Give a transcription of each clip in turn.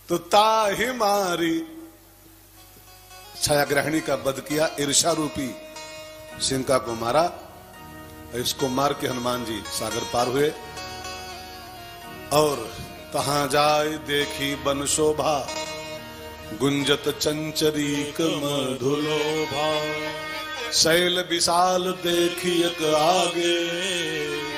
तो ताहि मारी छायाग्रहणी का वध किया, ईर्षा रूपी सिंका को मारा। इसको मार के हनुमान जी सागर पार हुए और तहां जाय देखी बन शोभा, गुंजत चंचरीक मधुलोभा। शैल विशाल देखी एक आगे,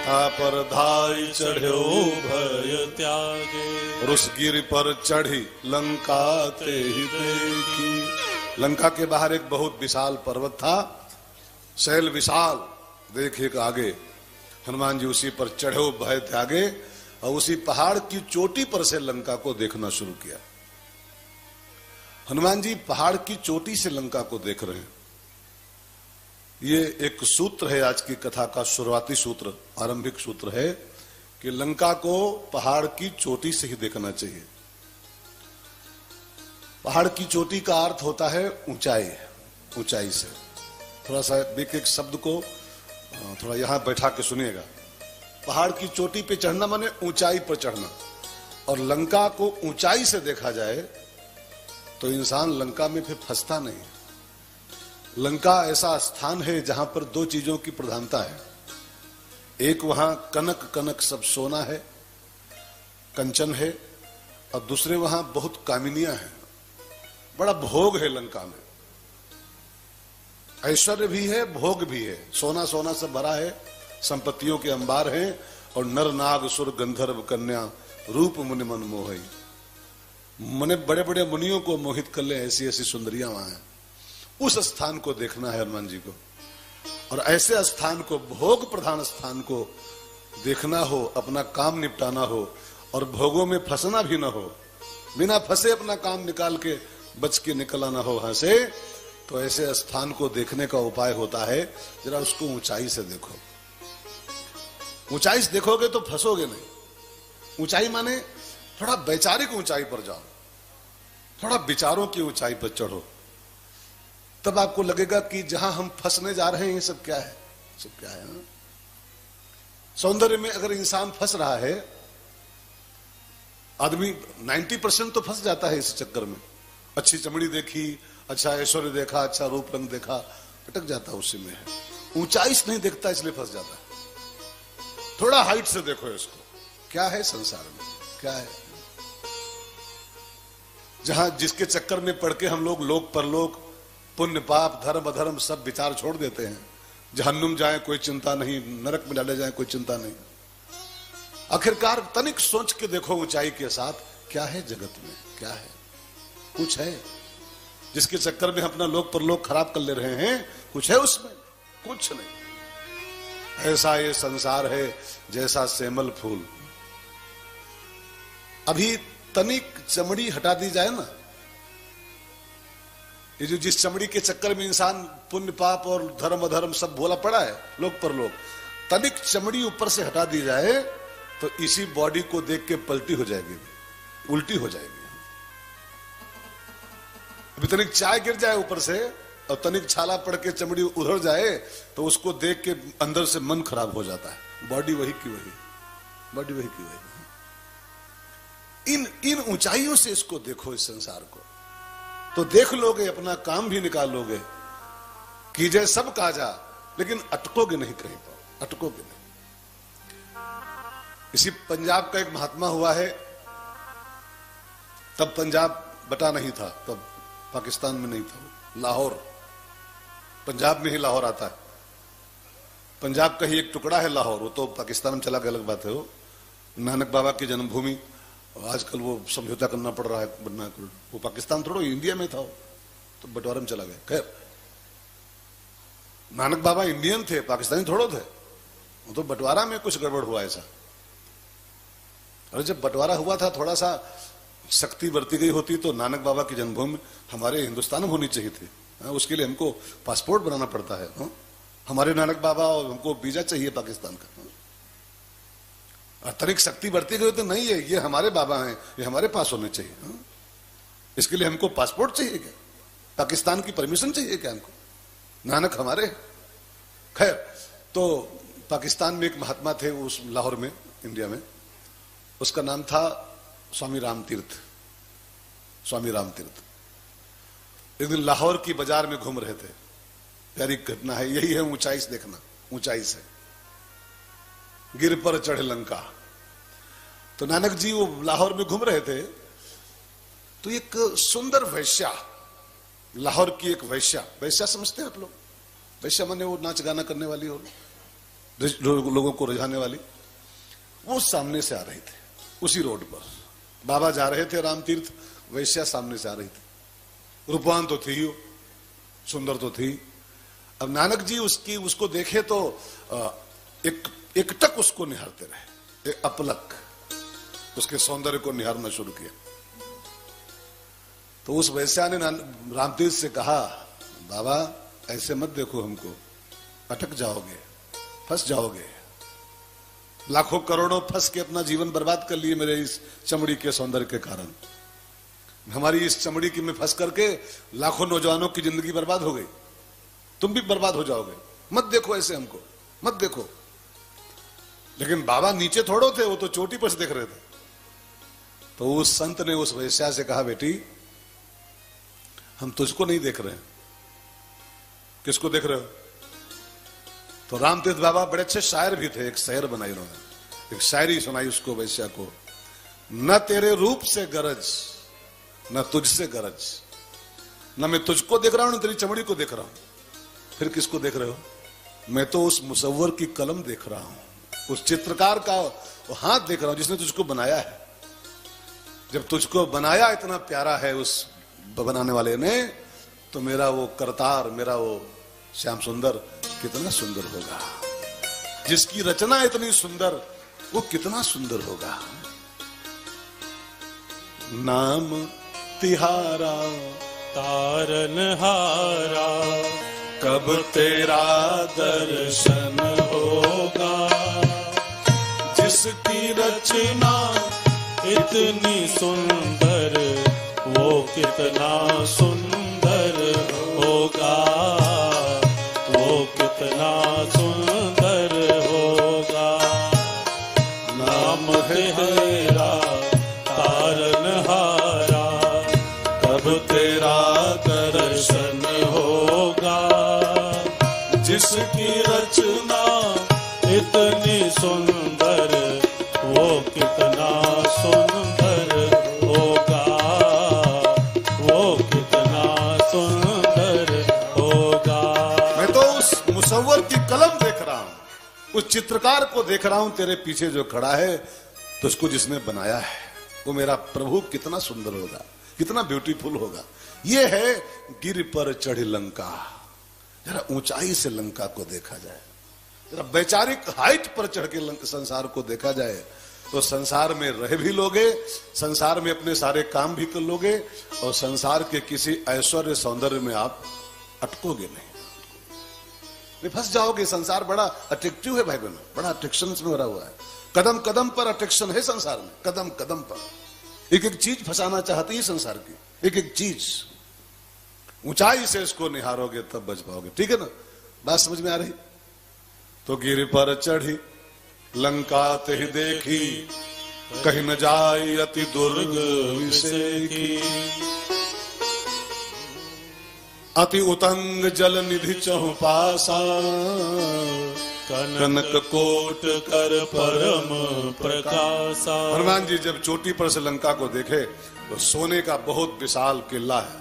पर धाई चढ़ो भय त्यागे। रुस गिर पर चढ़ी लंका ते ही देखी। लंका के बाहर एक बहुत विशाल पर्वत था, शैल विशाल देख एक आगे। हनुमान जी उसी पर चढ़ो भय त्यागे और उसी पहाड़ की चोटी पर से लंका को देखना शुरू किया। हनुमान जी पहाड़ की चोटी से लंका को देख रहे हैं। ये एक सूत्र है आज की कथा का, शुरुआती सूत्र, आरंभिक सूत्र है कि लंका को पहाड़ की चोटी से ही देखना चाहिए। पहाड़ की चोटी का अर्थ होता है ऊंचाई, ऊंचाई से। थोड़ा सा एक एक शब्द को थोड़ा यहां बैठा के सुनिएगा। पहाड़ की चोटी पे चढ़ना माने ऊंचाई पर चढ़ना, और लंका को ऊंचाई से देखा जाए तो इंसान लंका में फिर फंसता नहीं। लंका ऐसा स्थान है जहां पर दो चीजों की प्रधानता है। एक वहां कनक कनक सब सोना है, कंचन है, और दूसरे वहां बहुत कामिनियां हैं, बड़ा भोग है लंका में। ऐश्वर्य भी है, भोग भी है, सोना सोना से भरा है, संपत्तियों के अंबार हैं, और नर नाग सुर गंधर्व कन्या रूप मुनि मन मोहई। मने बड़े बड़े मुनियों को मोहित कर ले ऐसी ऐसी सुंदरियां वहां हैं। उस स्थान को देखना है हनुमान जी को, और ऐसे स्थान को, भोग प्रधान स्थान को देखना हो, अपना काम निपटाना हो और भोगों में फंसना भी ना हो, बिना फंसे अपना काम निकाल के बच के निकल आना हो वहां से, तो ऐसे स्थान को देखने का उपाय होता है जरा उसको ऊंचाई से देखो। ऊंचाई से देखोगे तो फंसोगे नहीं। ऊंचाई माने थोड़ा वैचारिक ऊंचाई पर जाओ, थोड़ा विचारों की ऊंचाई पर चढ़ो, तब आपको लगेगा कि जहां हम फंसने जा रहे हैं ये सब क्या है, सब क्या है। सौंदर्य में अगर इंसान फंस रहा है, आदमी 90% तो फंस जाता है इस चक्कर में। अच्छी चमड़ी देखी, अच्छा ऐश्वर्य देखा, अच्छा रूप रंग देखा, अटक जाता है उसी में है। ऊंचाई से नहीं देखता इसलिए फंस जाता है। थोड़ा हाइट से देखो इसको, क्या है संसार में, क्या है। जहां जिसके चक्कर में पड़ के हम लोग परलोक, पुण्य पाप, धर्म अधर्म सब विचार छोड़ देते हैं। जहन्नुम जाए कोई चिंता नहीं, नरक में डाले जाए कोई चिंता नहीं। आखिरकार तनिक सोच के देखो ऊंचाई के साथ, क्या है जगत में, क्या है, कुछ है। जिसके चक्कर में अपना लोक परलोक खराब कर ले रहे हैं, कुछ है उसमें, कुछ नहीं। ऐसा ये संसार है जैसा सेमल फूल। अभी तनिक चमड़ी हटा दी जाए ना, ये जो जिस चमड़ी के चक्कर में इंसान पुण्य पाप और धर्म अधर्म सब भोला पड़ा है, लोक परलोक, तनिक चमड़ी ऊपर से हटा दी जाए तो इसी बॉडी को देख के पलटी हो जाएगी, उल्टी हो जाएगी। अभी तनिक चाय गिर जाए ऊपर से और तनिक छाला पड़ के चमड़ी उधर जाए तो उसको देख के अंदर से मन खराब हो जाता है। बॉडी वही की वही, बॉडी वही की वही। इन ऊंचाइयों से इसको देखो, इस संसार को, तो देख लोगे, अपना काम भी निकाल लोगे। कीजिए सब काजा, लेकिन अटकोगे नहीं कहीं पर, अटकोगे नहीं। इसी पंजाब का एक महात्मा हुआ है, तब पंजाब बटा नहीं था, तब पाकिस्तान में नहीं था, लाहौर, पंजाब में ही लाहौर आता है। पंजाब का ही एक टुकड़ा है लाहौर, वो तो पाकिस्तान में चला गया, अलग बात है। वो नानक बाबा की जन्मभूमि, आजकल वो समझौता करना पड़ रहा है, वो पाकिस्तान थोड़ा इंडिया में था, तो बंटवारा में चला गया। खैर, नानक बाबा इंडियन थे, पाकिस्तानी थोड़ो थे, वो तो बंटवारा में कुछ गड़बड़ हुआ ऐसा। और जब बंटवारा हुआ था, थोड़ा सा शक्ति बरती गई होती तो नानक बाबा की जन्मभूमि हमारे हिंदुस्तान में होनी चाहिए थी। उसके लिए हमको पासपोर्ट बनाना पड़ता है। हमारे नानक बाबा, और हमको वीजा चाहिए पाकिस्तान का। अतिरिक्त शक्ति बढ़ती गई तो नहीं है, ये हमारे बाबा हैं, ये हमारे पास होने चाहिए। इसके लिए हमको पासपोर्ट चाहिए क्या, पाकिस्तान की परमिशन चाहिए क्या हमको, नानक हमारे। खैर, तो पाकिस्तान में एक महात्मा थे उस लाहौर में, इंडिया में, उसका नाम था स्वामी राम तीर्थ। स्वामी रामतीर्थ। एक दिन लाहौर की बाजार में घूम रहे थे, प्यारी घटना है, यही है ऊंचाई से देखना, ऊंचाई से गिर पर चढ़े लंका। तो नानक जी वो लाहौर में घूम रहे थे, तो एक सुंदर वैश्या, लाहौर की एक वैश्या, वैश्या समझते हैं आप लोग? वैश्या माने वो नाच गाना करने वाली और लोगों को रिझाने वाली, वो सामने से आ रही थी उसी रोड पर। बाबा जा रहे थे रामतीर्थ, वैश्या सामने से आ रही थी। रूपवान तो थी हो, सुंदर तो थी। अब नानक जी उसको देखे तो एक टक उसको निहारते रहे, एक अपलक उसके सौंदर्य को निहारना शुरू किया। तो उस वैश्या ने रामतीर्थ से कहा, बाबा ऐसे मत देखो हमको, अटक जाओगे, फंस जाओगे। लाखों करोड़ों फंस के अपना जीवन बर्बाद कर लिए मेरे इस चमड़ी के सौंदर्य के कारण। हमारी इस चमड़ी की में फंस करके लाखों नौजवानों की जिंदगी बर्बाद हो गई, तुम भी बर्बाद हो जाओगे, मत देखो ऐसे हमको, मत देखो। लेकिन बाबा नीचे थोड़ो थे, वो तो चोटी पर से देख रहे थे। तो उस संत ने उस वैश्या से कहा, बेटी हम तुझको नहीं देख रहे हैं, किसको देख रहे हो? तो रामतीर्थ बाबा बड़े अच्छे शायर भी थे, एक शायर बनाई उन्होंने, एक शायरी सुनाई उसको वैश्या को। न तेरे रूप से गरज, न तुझसे गरज, न मैं तुझको देख रहा हूं, न तेरी चमड़ी को देख रहा हूं, फिर किसको देख रहे हो? मैं तो उस मुसव्वर की कलम देख रहा हूं, उस चित्रकार का वो हाथ देख रहा हूं जिसने तुझको बनाया है। जब तुझको बनाया इतना प्यारा है उस बनाने वाले ने, तो मेरा वो करतार, मेरा वो श्याम सुंदर कितना सुंदर होगा। जिसकी रचना इतनी सुंदर, वो कितना सुंदर होगा। नाम तिहारा तारनहारा, कब तेरा दर्शन होगा। जिसकी रचना इतनी सुंदर, वो कितना सुंदर होगा, वो कितना सुंदर होगा। नाम तेरा तारनहारा, कब तेरा दर्शन होगा। जिसकी रचना इतनी सुंदर, वो कितना सुंदर होगा, वो कितना सुंदर होगा। मैं तो उस मुसव्वर की कलम देख रहा हूं, उस चित्रकार को देख रहा हूं, तेरे पीछे जो खड़ा है, तो उसको जिसने बनाया है, वो मेरा प्रभु कितना सुंदर होगा, कितना ब्यूटीफुल होगा। ये है गिर पर चढ़ी लंका। जरा ऊंचाई से लंका को देखा जाए, जरा वैचारिक हाइट पर चढ़ के संसार को देखा जाए, तो संसार में रह भी लोगे, संसार में अपने सारे काम भी कर लोगे, और संसार के किसी ऐश्वर्य सौंदर्य में आप अटकोगे नहीं, फंस जाओगे। संसार बड़ा अट्रैक्टिव है भाई बहनों, बड़ा अट्रैक्शन में भरा हुआ है। कदम कदम पर अट्रैक्शन है संसार में, कदम कदम पर एक एक चीज फंसाना चाहती है संसार की, एक एक चीज। ऊंचाई से इसको निहारोगे तब बच पाओगे। ठीक है ना, बात समझ में आ रही? तो गिर पर चढ़ी लंका तेहि देखी, कहीं न जाय अति दुर्ग विषेकी। अति उतंग जल निधि चहु पासा, कनक कोट कर परम प्रकाशा। हनुमान जी जब चोटी पर से लंका को देखे, तो सोने का बहुत विशाल किला है,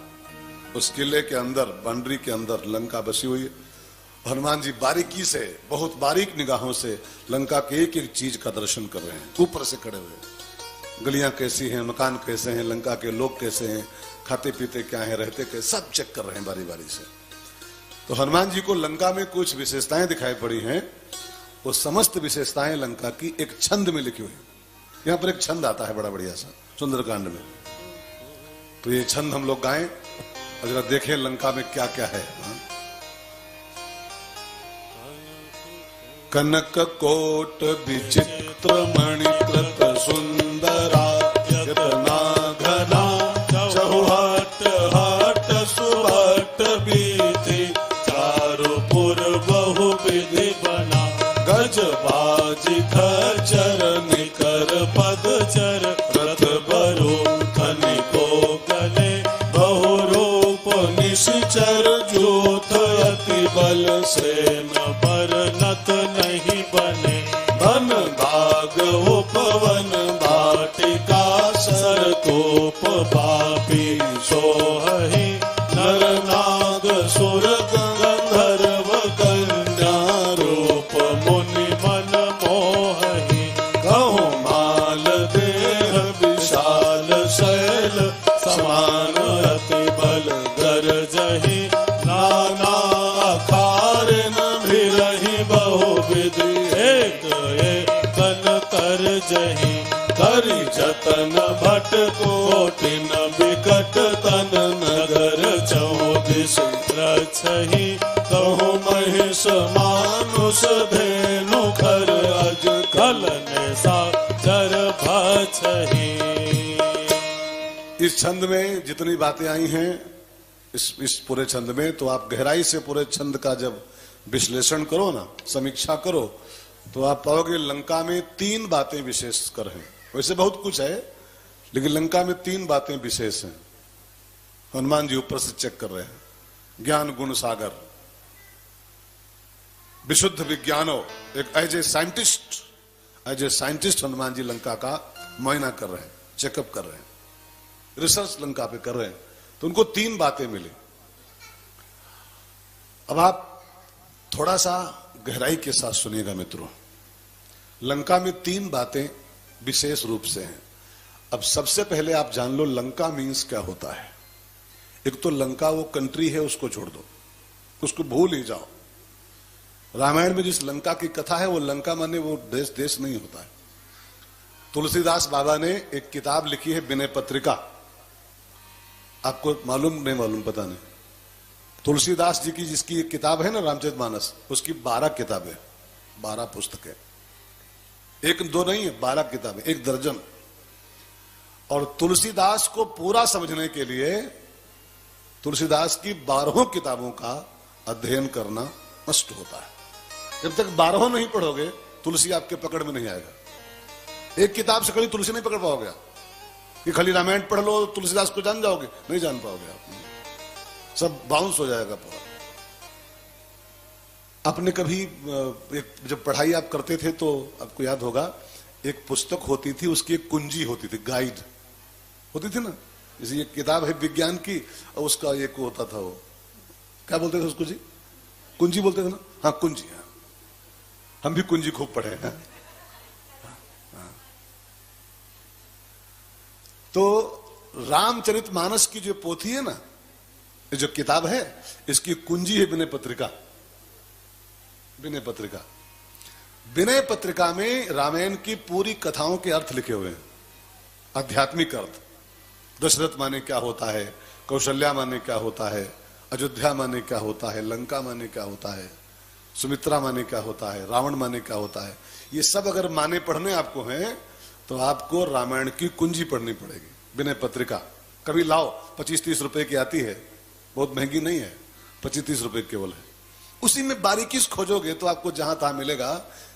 उस किले के अंदर, बाउंड्री के अंदर लंका बसी हुई है। हनुमान जी बारीकी से, बहुत बारीक निगाहों से लंका के एक एक चीज का दर्शन कर रहे हैं, ऊपर से खड़े हुए। गलियां कैसी हैं, मकान कैसे हैं, लंका के लोग कैसे हैं, खाते पीते क्या हैं, रहते कैसे, सब चेक कर रहे हैं बारी बारी से। तो हनुमान जी को लंका में कुछ विशेषताएं दिखाई पड़ी हैं, वो समस्त विशेषताएं लंका की एक छंद में लिखी हुई। यहाँ पर एक छंद आता है बड़ा बढ़िया सा सुंदरकांड में, तो ये छंद हम लोग गाएं और जरा देखें लंका में क्या क्या है। कनक कोट विचित्र मणिकृत सुंदरा, यतना घना चौहट हट सुबट बीती, चारुपुर बहु विधि बना। गज बाजी खचर निकर पदचर, रथ बरो धनि को गले सेन बरनत नहीं बने, धन भाग उपवन वाटिका सरतोप पापी सोहहि, नर नाग सुर गंधर्व कन्या रूप मुनि मन मोहहि, कहूँ माल देह विशाल शैल समान अति बल गरजहि, नाना अखारिन भिरहि बहुविधि, एक एकन तरजहि, करि जतन भट कोटिन बिकट तन नगर चौदिस रक्षहि, कहूँ महिष मानुष धेनु खर अज खलन साचर भक्षहि। इस छंद में जितनी बातें आई हैं इस पूरे छंद में, तो आप गहराई से पूरे छंद का जब विश्लेषण करो ना, समीक्षा करो, तो आप पाओगे लंका में 3 बातें विशेष कर हैं। वैसे बहुत कुछ है, लेकिन लंका में 3 बातें विशेष हैं। हनुमान जी ऊपर से चेक कर रहे हैं। ज्ञान गुण सागर, विशुद्ध विज्ञानो, एक as a scientist Hanuman ji Lanka का मुआयना कर रहे हैं, चेकअप कर रहे हैं, रिसर्च लंका पे कर रहे हैं। तो उनको 3 बातें मिली। अब आप थोड़ा सा गहराई के साथ सुनिएगा मित्रों। लंका में 3 बातें विशेष रूप से हैं। अब सबसे पहले आप जान लो लंका मीन्स क्या होता है। एक तो लंका वो कंट्री है, उसको छोड़ दो, उसको भूल ही जाओ। रामायण में जिस लंका की कथा है वो लंका माने वो देश नहीं होता है। तुलसीदास बाबा ने एक किताब लिखी है विनय पत्रिका, आपको मालूम नहीं मालूम पता नहीं। तुलसीदास जी की जिसकी एक किताब है ना रामचरितमानस, उसकी 12 किताबें, 12 पुस्तकें, 1-2 नहीं है, 12 किताबें, 1 दर्जन। और तुलसीदास को पूरा समझने के लिए तुलसीदास की 12 किताबों का अध्ययन करना मस्ट होता है। जब तक 12 नहीं पढ़ोगे तुलसी आपके पकड़ में नहीं आएगा। एक किताब से कभी तुलसी नहीं पकड़ पाओगे आप, कि खाली रामायण पढ़ लो तुलसीदास को जान जाओगे, नहीं जान पाओगे आप, सब बाउंस हो जाएगा पूरा। आपने कभी एक जब पढ़ाई आप करते थे तो आपको याद होगा, एक पुस्तक होती थी, उसकी एक कुंजी होती थी, गाइड होती थी ना, जैसे ये किताब है विज्ञान की और उसका एक होता था, वो क्या बोलते थे उसको जी, कुंजी बोलते थे ना, हाँ कुंजी, हाँ हम भी कुंजी खूब पढ़े हैं। तो रामचरितमानस की जो पोथी है ना, जो किताब है, इसकी कुंजी है विनय पत्रिका। विनय पत्रिका, विनय पत्रिका में रामायण की पूरी कथाओं के अर्थ लिखे हुए हैं, आध्यात्मिक अर्थ। दशरथ माने क्या होता है, कौशल्या माने क्या होता है, अयोध्या माने क्या होता है, लंका माने क्या होता है, सुमित्रा माने क्या होता है, रावण माने क्या होता है। ये सब अगर माने पढ़ने आपको हैं तो आपको रामायण की कुंजी पढ़नी पड़ेगी, विनय पत्रिका। कभी लाओ, 25-30 रुपए की आती है, बहुत महंगी नहीं है, 25-30 रुपए केवल है। उसी में बारीकी से खोजोगे तो आपको जहां तहां मिलेगा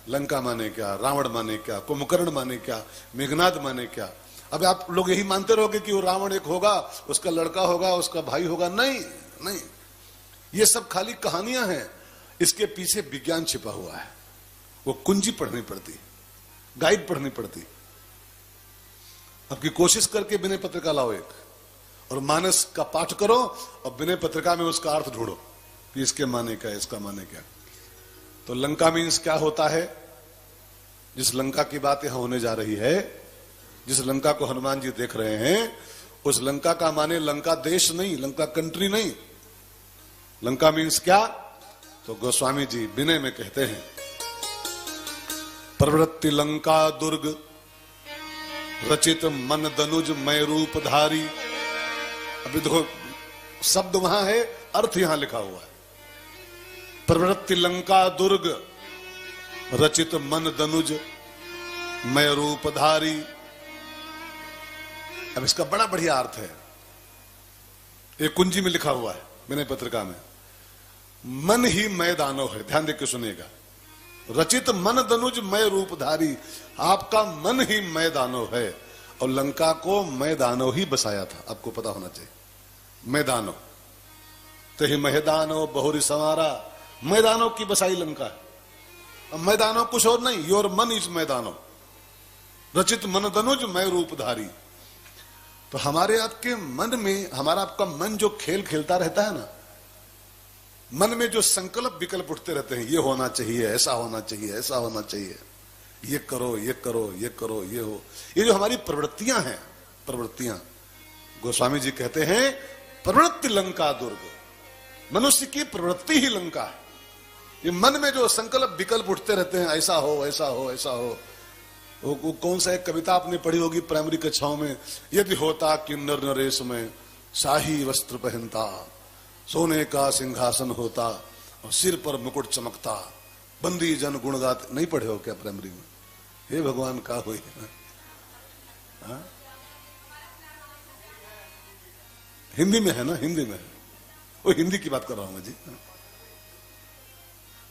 लंका माने क्या, रावण माने क्या, कुंभकर्ण माने क्या, मेघनाद माने क्या। अब आप लोग यही मानते रहोगे कि वो रावण एक होगा, उसका लड़का होगा, उसका भाई होगा। नहीं नहीं, ये सब खाली कहानियां हैं, इसके पीछे विज्ञान छिपा हुआ है। वो कुंजी पढ़नी पड़ती, गाइड पढ़नी पड़ती। आपकी कोशिश करके विनय पत्रिका लाओ एक, और मानस का पाठ करो, और विनय पत्रिका में उसका अर्थ ढूंढो कि इसके माने क्या, इसका माने क्या। तो लंका मीन्स क्या होता है, जिस लंका की बात यहां होने जा रही है, जिस लंका को हनुमान जी देख रहे हैं, उस लंका का माने लंका देश नहीं, लंका कंट्री नहीं। लंका मीन्स क्या, तो गोस्वामी जी विनय में कहते हैं, प्रवृत्ति लंका दुर्ग रचित मन दनुज मय रूपधारी। अभी देखो शब्द वहां है, अर्थ यहां लिखा हुआ है। प्रवृत्ति लंका दुर्ग रचित मन दनुज मय रूपधारी। अब इसका बड़ा बढ़िया अर्थ है, एक कुंजी में लिखा हुआ है विनय पत्रिका में। मन ही मय दानव है, ध्यान देकर सुनिएगा। रचित मन दनुज मय रूपधारी, आपका मन ही मय दानव है। और लंका को मय दानव ही बसाया था, आपको पता होना चाहिए। मय दानव तो ही मह दानव बहुरी संवारा, मैदानों की बसाई लंका है। अब मैदानों कुछ और नहीं, योर मन इज मैदानों, रचित मन दनुज मैं रूपधारी। तो हमारे आपके मन में, हमारा आपका मन जो खेल खेलता रहता है ना, मन में जो संकल्प विकल्प उठते रहते हैं, ये होना चाहिए, ऐसा होना चाहिए, ऐसा होना चाहिए, ये करो, ये करो, ये करो, ये हो, ये जो हमारी प्रवृत्तियां हैं, प्रवृत्तियां, गोस्वामी जी कहते हैं प्रवृत्ति लंका दुर्ग, मनुष्य की प्रवृत्ति ही लंका है। ये मन में जो संकल्प विकल्प उठते रहते हैं, ऐसा हो, ऐसा हो, ऐसा हो। वो कौन सा एक कविता आपने पढ़ी होगी प्राइमरी कक्षाओं में, यदि होता किन्नर नरेश में शाही वस्त्र पहनता, सोने का सिंहासन होता और सिर पर मुकुट चमकता, बंदी जन गुण गाते। नहीं पढ़े हो क्या प्राइमरी में? हे भगवान का हुई। हिंदी में है ना, हिंदी में है, वो हिंदी की बात कर रहा हूं मैं जी।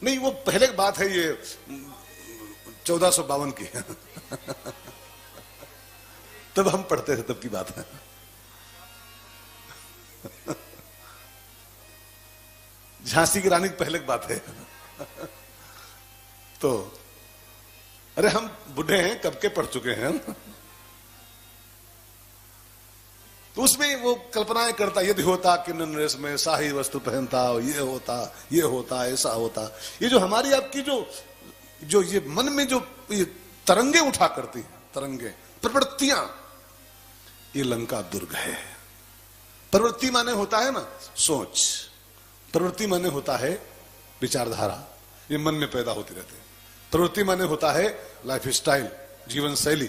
नहीं, वो पहले की बात है, ये 1452 की है। तब हम पढ़ते थे, तब की बात है। झांसी की रानी की पहले की बात है। तो अरे हम बुढ़े हैं, कब के पढ़ चुके हैं। तो उसमें वो कल्पनाएं करता, यदि होता कि नरेश में शाही वस्त्र पहनता, ये होता, ये होता, ऐसा होता। ये जो हमारी आपकी जो ये मन में जो ये तरंगे उठा करती हैं, तरंगे, प्रवृत्तियां, ये लंका दुर्ग है। प्रवृत्ति माने होता है ना सोच, प्रवृत्ति माने होता है विचारधारा, ये मन में पैदा होती रहती है। प्रवृत्ति माने होता है लाइफ स्टाइल, जीवन शैली।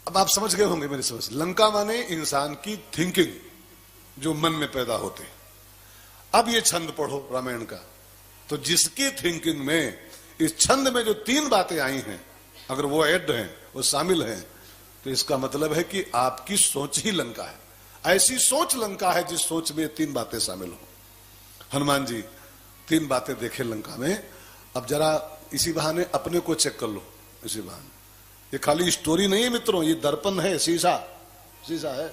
अब आप समझ गए होंगे मेरी समझ। लंका माने इंसान की थिंकिंग, जो मन में पैदा होते हैं। अब ये छंद पढ़ो रामायण का, तो जिसकी थिंकिंग में, इस छंद में जो 3 बातें आई हैं, अगर वो ऐड हैं, वो शामिल हैं, तो इसका मतलब है कि आपकी सोच ही लंका है। ऐसी सोच लंका है जिस सोच में 3 बातें शामिल हो। हनुमान जी 3 बातें देखे लंका में। अब जरा इसी बहाने अपने को चेक कर लो, इसी बहाने। ये खाली स्टोरी नहीं है मित्रों, ये दर्पण है, शीशा, शीशा है।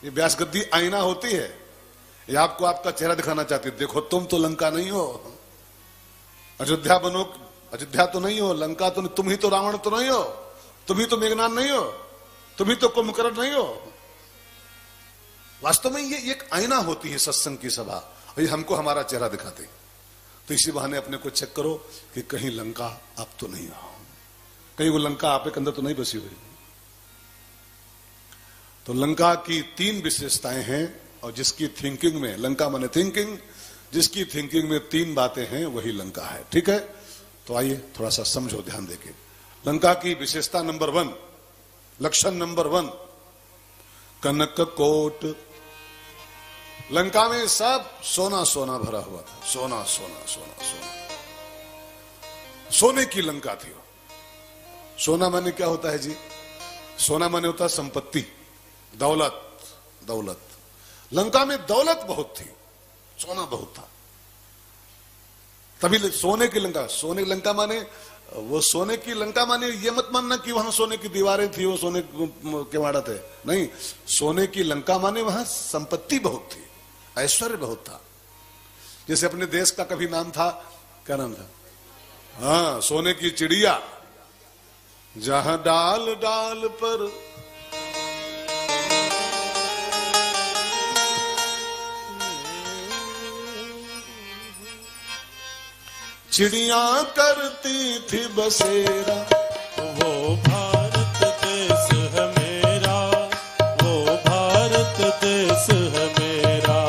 ये व्यास गद्दी आईना होती है, ये आपको आपका चेहरा दिखाना चाहती है। देखो तुम तो लंका नहीं हो, अयोध्या बनो, अयोध्या तो नहीं हो, लंका तो, तुम ही तो रावण तो नहीं हो, तुम ही तो मेघनाद नहीं हो, तुम ही तो कुंभकर्ण नहीं हो। वास्तव में ये एक आईना होती है सत्संग की सभा, और ये हमको हमारा चेहरा दिखाते। तो इसी बहाने अपने को चेक करो कि कहीं लंका आप तो नहीं हो, कहीं वो लंका आपके अंदर तो नहीं बसी हुई। तो लंका की 3 विशेषताएं हैं, और जिसकी थिंकिंग में, लंका माने थिंकिंग, जिसकी थिंकिंग में 3 बातें हैं वही लंका है। ठीक है, तो आइए थोड़ा सा समझो ध्यान देके। लंका की विशेषता नंबर 1, लक्षण नंबर 1, कनक कोट। लंका में सब सोना सोना भरा हुआ था, सोना सोना सोना सोना, सोने की लंका थी। सोना माने क्या होता है जी? सोना माने होता है संपत्ति, दौलत, दौलत। लंका में दौलत बहुत थी, सोना बहुत था, तभी सोने की लंका। सोने की लंका माने, वो सोने की लंका माने ये मत मानना कि वहां सोने की दीवारें थी, वो सोने के वाड़ा थे, नहीं। सोने की लंका माने वहां संपत्ति बहुत थी, ऐश्वर्य बहुत था। जैसे अपने देश का कभी नाम था, क्या नाम था? हाँ, सोने की चिड़िया, जहां डाल डाल पर चिड़िया करती थी बसेरा, वो भारत देश है मेरा, वो भारत देश है मेरा।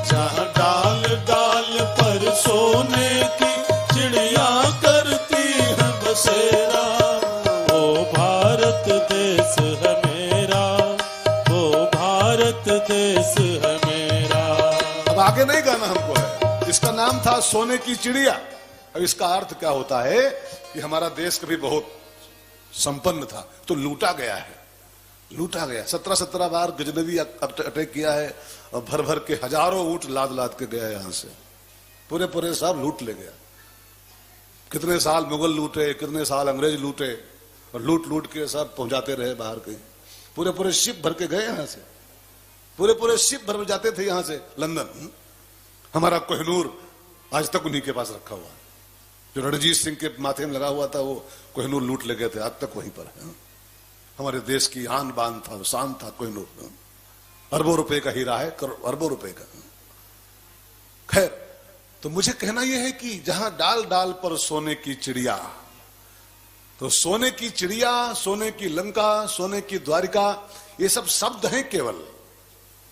जहाँ डाल डाल पर सोने की चिड़िया करती है बसेरा, वो भारत देश है मेरा, वो भारत देश है मेरा। अब आगे नहीं गाना हमको है, इसका नाम था सोने की चिड़िया। अब इसका अर्थ क्या होता है कि हमारा देश कभी बहुत संपन्न था, तो लूटा गया है, लूटा गया। 17 बार गजनवी अटैक किया है, और भर भर के हजारों ऊंट लाद लाद के गया यहां से, पूरे पूरे सब लूट ले गया। कितने साल मुगल लूटे, कितने साल अंग्रेज लूटे, और लूट लूट के सब पहुंचाते रहे बाहर कहीं। पूरे पूरे शिप भर के गए यहां से, पूरे पूरे शिप भर जाते थे यहां से लंदन। हमारा कोहिनूर आज तक उन्हीं के पास रखा हुआ है। जो रणजीत सिंह के माथे में लगा हुआ था वो कोहिनूर लूट ले गए थे, आज तक वहीं पर है। हमारे देश की आन बान था, शान था कोहिनूर। अरबों रुपए का हीरा है, अरबों रुपए का। खैर, तो मुझे कहना यह है कि जहां डाल डाल पर सोने की चिड़िया, तो सोने की चिड़िया, सोने की लंका, सोने की द्वारिका, ये सब शब्द हैं केवल।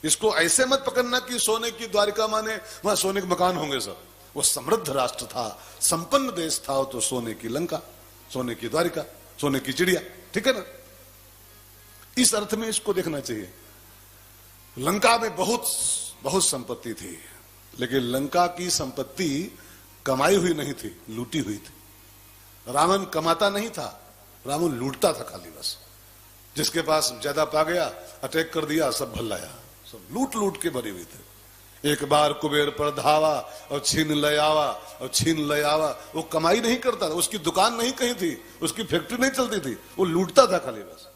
इसको ऐसे मत पकड़ना कि सोने की द्वारिका माने वहां सोने के मकान होंगे सब। वो समृद्ध राष्ट्र था, संपन्न देश था, तो सोने की लंका, सोने की द्वारिका, सोने की चिड़िया, ठीक है ना। इस अर्थ में इसको देखना चाहिए। लंका में बहुत बहुत संपत्ति थी, लेकिन लंका की संपत्ति कमाई हुई नहीं थी, लूटी हुई थी। रावण कमाता नहीं था, रावण लूटता था खाली बस। जिसके पास ज्यादा पा गया, अटैक कर दिया, सब भल्लाया, सब लूट लूट के भरे हुए थे। एक बार कुबेर पर धावा और छीन ले आवा, और छीन ले आवा। वो कमाई नहीं करता था, उसकी दुकान नहीं कहीं थी, उसकी फैक्ट्री नहीं चलती थी, वो लूटता था खाली बस।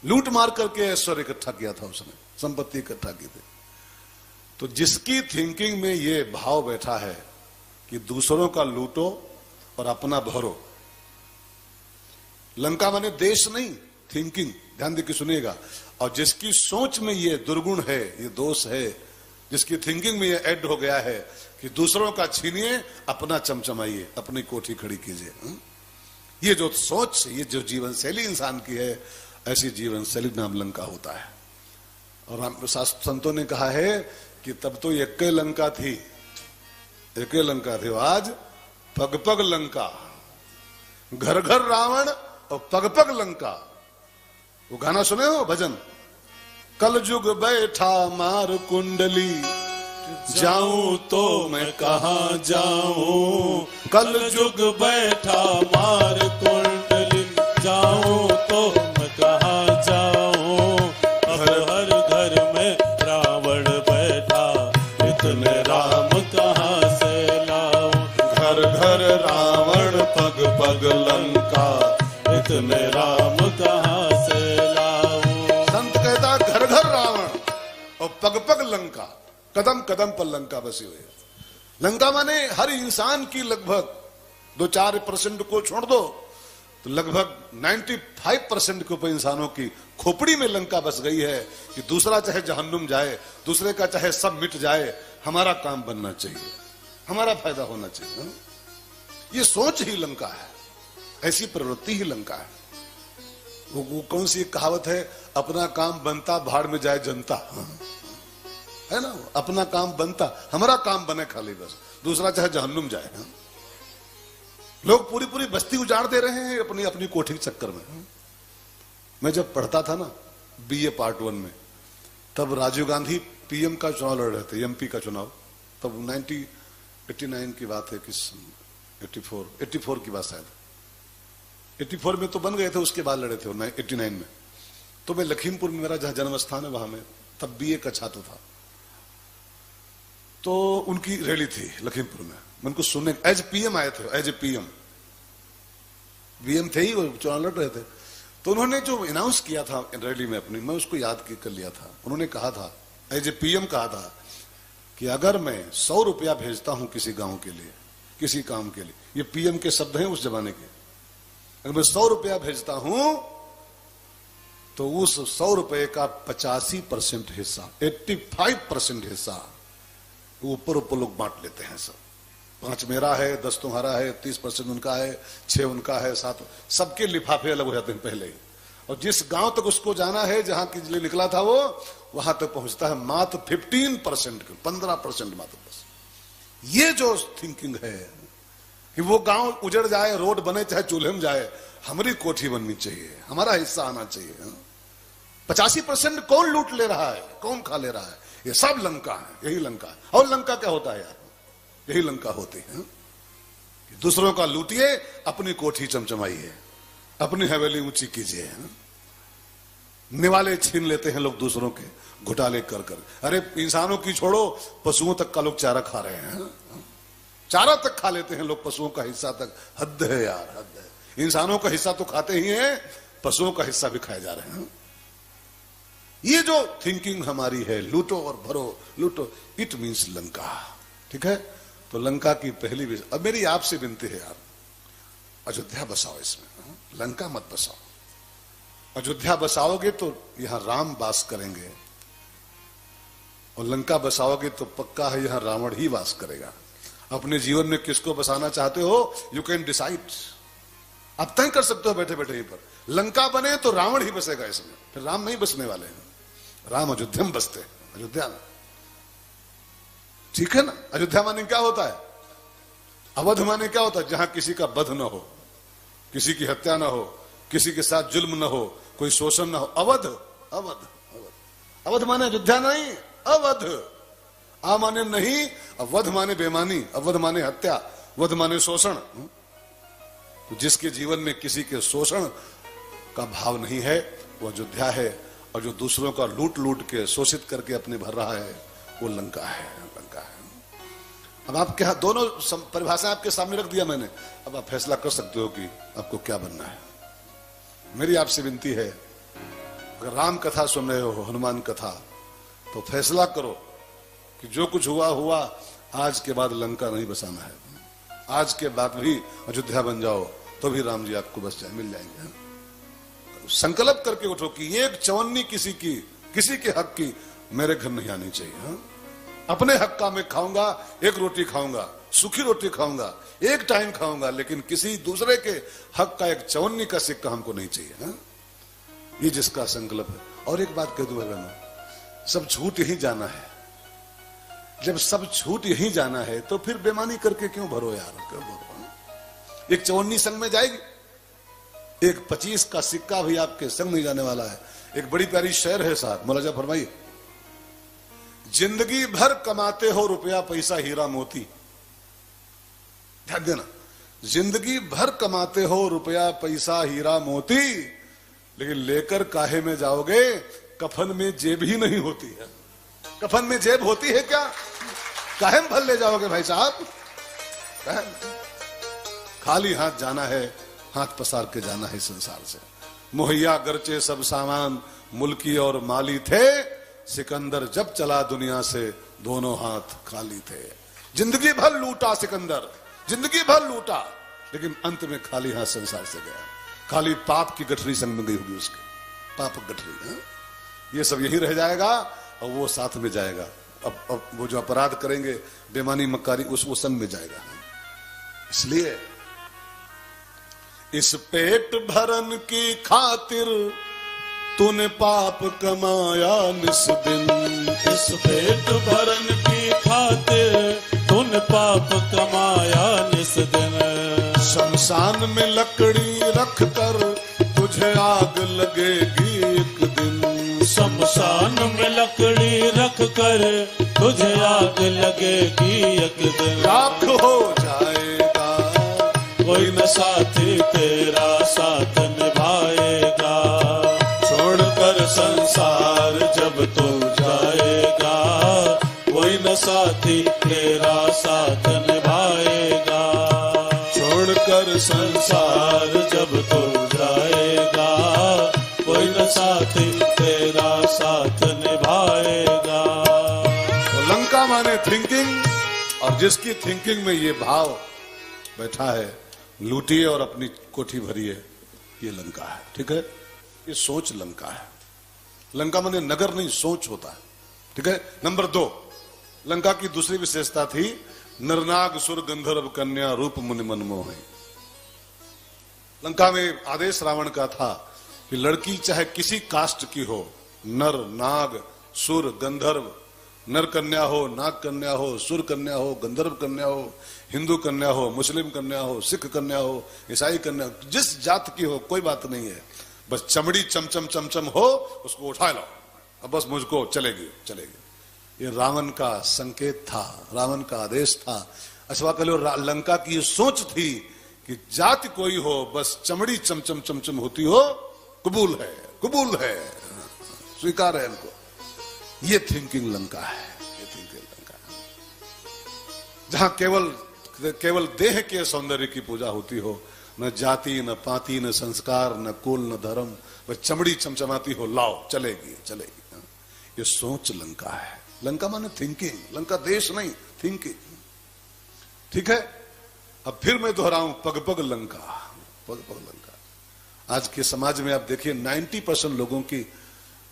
लूट मार करके ऐश्वर्य इकट्ठा किया था उसने, संपत्ति इकट्ठा की थी। तो जिसकी थिंकिंग में ये भाव बैठा है कि दूसरों का लूटो और अपना भरो, लंका माने देश नहीं, थिंकिंग, ध्यान देकर सुनिएगा। और जिसकी सोच में ये दुर्गुण है, ये दोष है, जिसकी थिंकिंग में ये ऐड हो गया है कि दूसरों का छीनिए, अपना चमचमाइए, अपनी कोठी खड़ी कीजिए, ये जो सोच, ये जो जीवन शैली इंसान की है, ऐसी जीवन शैली नाम लंका होता है। और संतों ने कहा है कि तब तो एक लंका थी, एक लंका थी, आज पग पग लंका, घर घर रावण और पग पग लंका। वो गाना सुने हो, भजन? कल जुग बैठा मार कुंडली, जाऊं तो मैं कहां जाऊं, कल जुग बैठा मार कुंडली, जाऊं तो मैं कहां जाऊं। अब हर घर में रावण बैठा, इतने राम कहां से लाऊं। घर घर रावण पग पग लंका, इतने राम कहां से लाऊं। संत कहता घर घर रावण और पग पग लंका, कदम कदम पर लंका बसी हुई है। लंका माने हर इंसान की लगभग 2-4% को छोड़ दो तो लगभग 95% के ऊपर इंसानों की खोपड़ी में लंका बस गई है कि दूसरा चाहे जहन्नुम जाए, दूसरे का चाहे सब मिट जाए, हमारा काम बनना चाहिए, हमारा फायदा होना चाहिए। ये सोच ही लंका है, ऐसी प्रवृत्ति ही लंका है। वो कौन सी कहावत है, अपना काम बनता भाड़ में जाए जनता, है ना। अपना काम बनता, हमारा काम बने खाली बस, दूसरा चाहे जहन्नुम जाए। लोग पूरी पूरी बस्ती उजाड़ दे रहे हैं अपनी अपनी कोठी के चक्कर में। मैं जब पढ़ता था ना BA पार्ट 1 में, तब राजीव गांधी PM का चुनाव लड़ रहे थे, MP का चुनाव, तब 1989 की बात है, किस 84 की बात शायद, 84 में तो बन गए थे, उसके बाद लड़े थे 89 में। तो मैं लखीमपुर में, मेरा जहां जन्म स्थान है वहां में, तब BA का छात्र था, तो उनकी रैली थी लखीमपुर में। मैं उनको सुनने एज PM आए थे, एज ए PM थे ही, वो चुनाव लड़ रहे थे। तो उन्होंने जो अनाउंस किया था रैली में अपनी, मैं उसको याद कर लिया था। उन्होंने कहा था, एज ए PM कहा था कि अगर मैं 100 रुपया भेजता हूं किसी गांव के लिए, किसी काम के लिए, ये PM के शब्द हैं उस जमाने के, अगर मैं 100 रुपया भेजता हूं तो उस 100 रुपए का 85% हिस्सा, 85% हिस्सा ऊपर ऊपर लोग बांट लेते हैं। सब 5 मेरा है, 10 तुम्हारा है, 30% उनका है, 6 उनका है, 7, सबके लिफाफे अलग हो जाते हैं पहले ही। और जिस गांव तक उसको जाना है, जहां के लिए निकला था वो, वहां तक पहुंचता है मात्र 15%, 15% मात्र बस। ये जो थिंकिंग है कि वो गांव उजड़ जाए, रोड बने, चाहे चूल्हे में जाए, हमारी कोठी बननी चाहिए, हमारा हिस्सा आना चाहिए। 85% कौन लूट ले रहा है, कौन खा ले रहा है? ये सब लंका है, यही लंका है। और लंका क्या होता है यार? यही लंका होती है कि दूसरों का लूटिए, अपनी कोठी चमचमाइए, अपनी हवेली ऊंची कीजिए। निवाले छीन लेते हैं लोग दूसरों के, घोटाले कर कर। अरे इंसानों की छोड़ो, पशुओं तक का लोग चारा खा रहे हैं, चारा तक खा लेते हैं लोग, पशुओं का हिस्सा तक। हद है यार, हद है। इंसानों का हिस्सा तो खाते ही हैं, पशुओं का हिस्सा भी खाए जा रहे हैं। ये जो थिंकिंग हमारी है, लूटो और भरो, लूटो, इट मीन्स लंका। ठीक है, तो लंका की पहली विजय। अब मेरी आपसे विनती है यार, अयोध्या बसाओ, इसमें लंका मत बसाओ। अयोध्या बसाओगे तो यहां राम वास करेंगे, और लंका बसाओगे तो पक्का है यहां रावण ही वास करेगा। अपने जीवन में किसको बसाना चाहते हो, यू कैन डिसाइड, आप तय कर सकते हो बैठे बैठे यहीं पर। लंका बने तो रावण ही बसेगा इसमें, फिर राम नहीं बसने वाले हैं। राम अयोध्या में बसते हैं, अयोध्या में। ठीक है ना। अयोध्या माने क्या होता है, अवध माने क्या होता है, जहां किसी का वध न हो, किसी की हत्या न हो, किसी के साथ जुल्म न हो, कोई शोषण न हो। अवध, अवध, अवध, अवध माने अयोध्या नहीं, अवध। आ माने नहीं, अवध माने बेमानी, अवध माने हत्या, वध माने शोषण। तो जिसके जीवन में किसी के शोषण का भाव नहीं है वो अयोध्या है, और जो दूसरों का लूट लूट के शोषित करके अपने भर रहा है वो लंका है, लंका है। अब आपके यहां दोनों परिभाषाएं आपके सामने रख दिया मैंने, अब आप फैसला कर सकते हो कि आपको क्या बनना है। मेरी आपसे विनती है, अगर राम कथा सुन रहे हो, हनुमान कथा, तो फैसला करो कि जो कुछ हुआ हुआ, आज के बाद लंका नहीं बसाना है। आज के बाद भी अयोध्या बन जाओ तो भी राम जी आपको बस जाए, मिल जाएंगे। संकल्प करके उठो कि एक चवन्नी किसी के हक की मेरे घर नहीं आनी चाहिए। हा? अपने हक का मैं खाऊंगा, एक रोटी खाऊंगा, सूखी रोटी खाऊंगा, एक टाइम खाऊंगा, लेकिन किसी दूसरे के हक का एक चवन्नी का सिक्का हमको नहीं चाहिए। हा? ये जिसका संकल्प है। और एक बात कह दूं बहनों, सब छूट ही जाना है। जब सब छूट यही जाना है तो फिर बेमानी करके क्यों भरो यार, क्यों भरो। एक चवन्नी संग में जाएगी, एक 25 का सिक्का भी आपके संग नहीं जाने वाला है। एक बड़ी प्यारी शेर है साहब, मौलाना फरमाइए, जिंदगी भर कमाते हो रुपया पैसा हीरा मोती। ध्यान देना, जिंदगी भर कमाते हो रुपया पैसा हीरा मोती, लेकिन लेकर काहे में जाओगे, कफन में जेब ही नहीं होती है। कफन में जेब होती है क्या, काहे में भर ले जाओगे भाई साहब। खाली हाथ जाना है, हाथ पसार के जाना है संसार से। मुहैया गरचे सब सामान, मुल्की और माली थे, सिकंदर जब चला दुनिया से दोनों हाथ खाली थे। जिंदगी भर लूटा सिकंदर, जिंदगी भर लूटा, लेकिन अंत में खाली हाथ संसार से गया। खाली पाप की गठरी संग में गई होगी उसके, पाप गठरी। है? ये सब यही रह जाएगा और वो साथ में जाएगा। अब वो जो अपराध करेंगे, बेमानी मक्कारी, वो संग में जाएगा। इसलिए इस पेट भरन की खातिर तूने पाप कमाया निस दिन। इस पेट भरन की खातिर तूने पाप कमाया निस दिन। शमशान में लकड़ी रख कर तुझे आग लगेगी एक दिन। शमशान में लकड़ी रख कर तुझे आग लगेगी एक दिन। राख हो जाएगा कोई न साथी तेरा साथ निभाएगा, छोड़कर संसार जब तू जाएगा, कोई न साथी तेरा साथ निभाएगा। छोड़कर संसार जब तू जाएगा, कोई न साथी तेरा साथ निभाएगा। तो लंका माने थिंकिंग, और जिसकी थिंकिंग में ये भाव बैठा है, लूटिए और अपनी कोठी भरिए, ये लंका है। ठीक है, ये सोच लंका है। लंका माने नगर नहीं, सोच होता है। ठीक है। नंबर 2, लंका की दूसरी विशेषता थी नरनाग सुर गंधर्व कन्या रूप मुनि मन मोहि। लंका में आदेश रावण का था कि लड़की चाहे किसी कास्ट की हो, नर नाग सुर गंधर्व, नर कन्या हो, नाग कन्या हो, सुर कन्या हो, गंधर्व कन्या हो, हिंदू कन्या हो, मुस्लिम कन्या हो, सिख कन्या हो, ईसाई कन्या, जिस जात की हो कोई बात नहीं है, बस चमड़ी चमचम चमचम हो, उसको उठा लो, अब बस मुझको चलेगी चलेगी। ये रावण का संकेत था, रावण का आदेश था। अथवा कह लो लंका की सोच थी कि जाति कोई हो, बस चमड़ी चमचम चमचम होती हो, कबूल है, कबूल है, स्वीकार है इनको। ये थिंकिंग लंका है, ये थिंकिंग लंका है, जहां केवल देह के सौंदर्य की पूजा होती हो, न जाति न पाति न संस्कार न कुल न धर्म, बस चमड़ी चमचमाती हो, लाओ चलेगी चलेगी। ये सोच लंका है। लंका माने थिंकिंग, लंका देश नहीं, थिंकिंग। ठीक है, अब फिर मैं दोहराऊं, पग पग लंका, पग पग लंका। आज के समाज में आप देखिए 90% लोगों की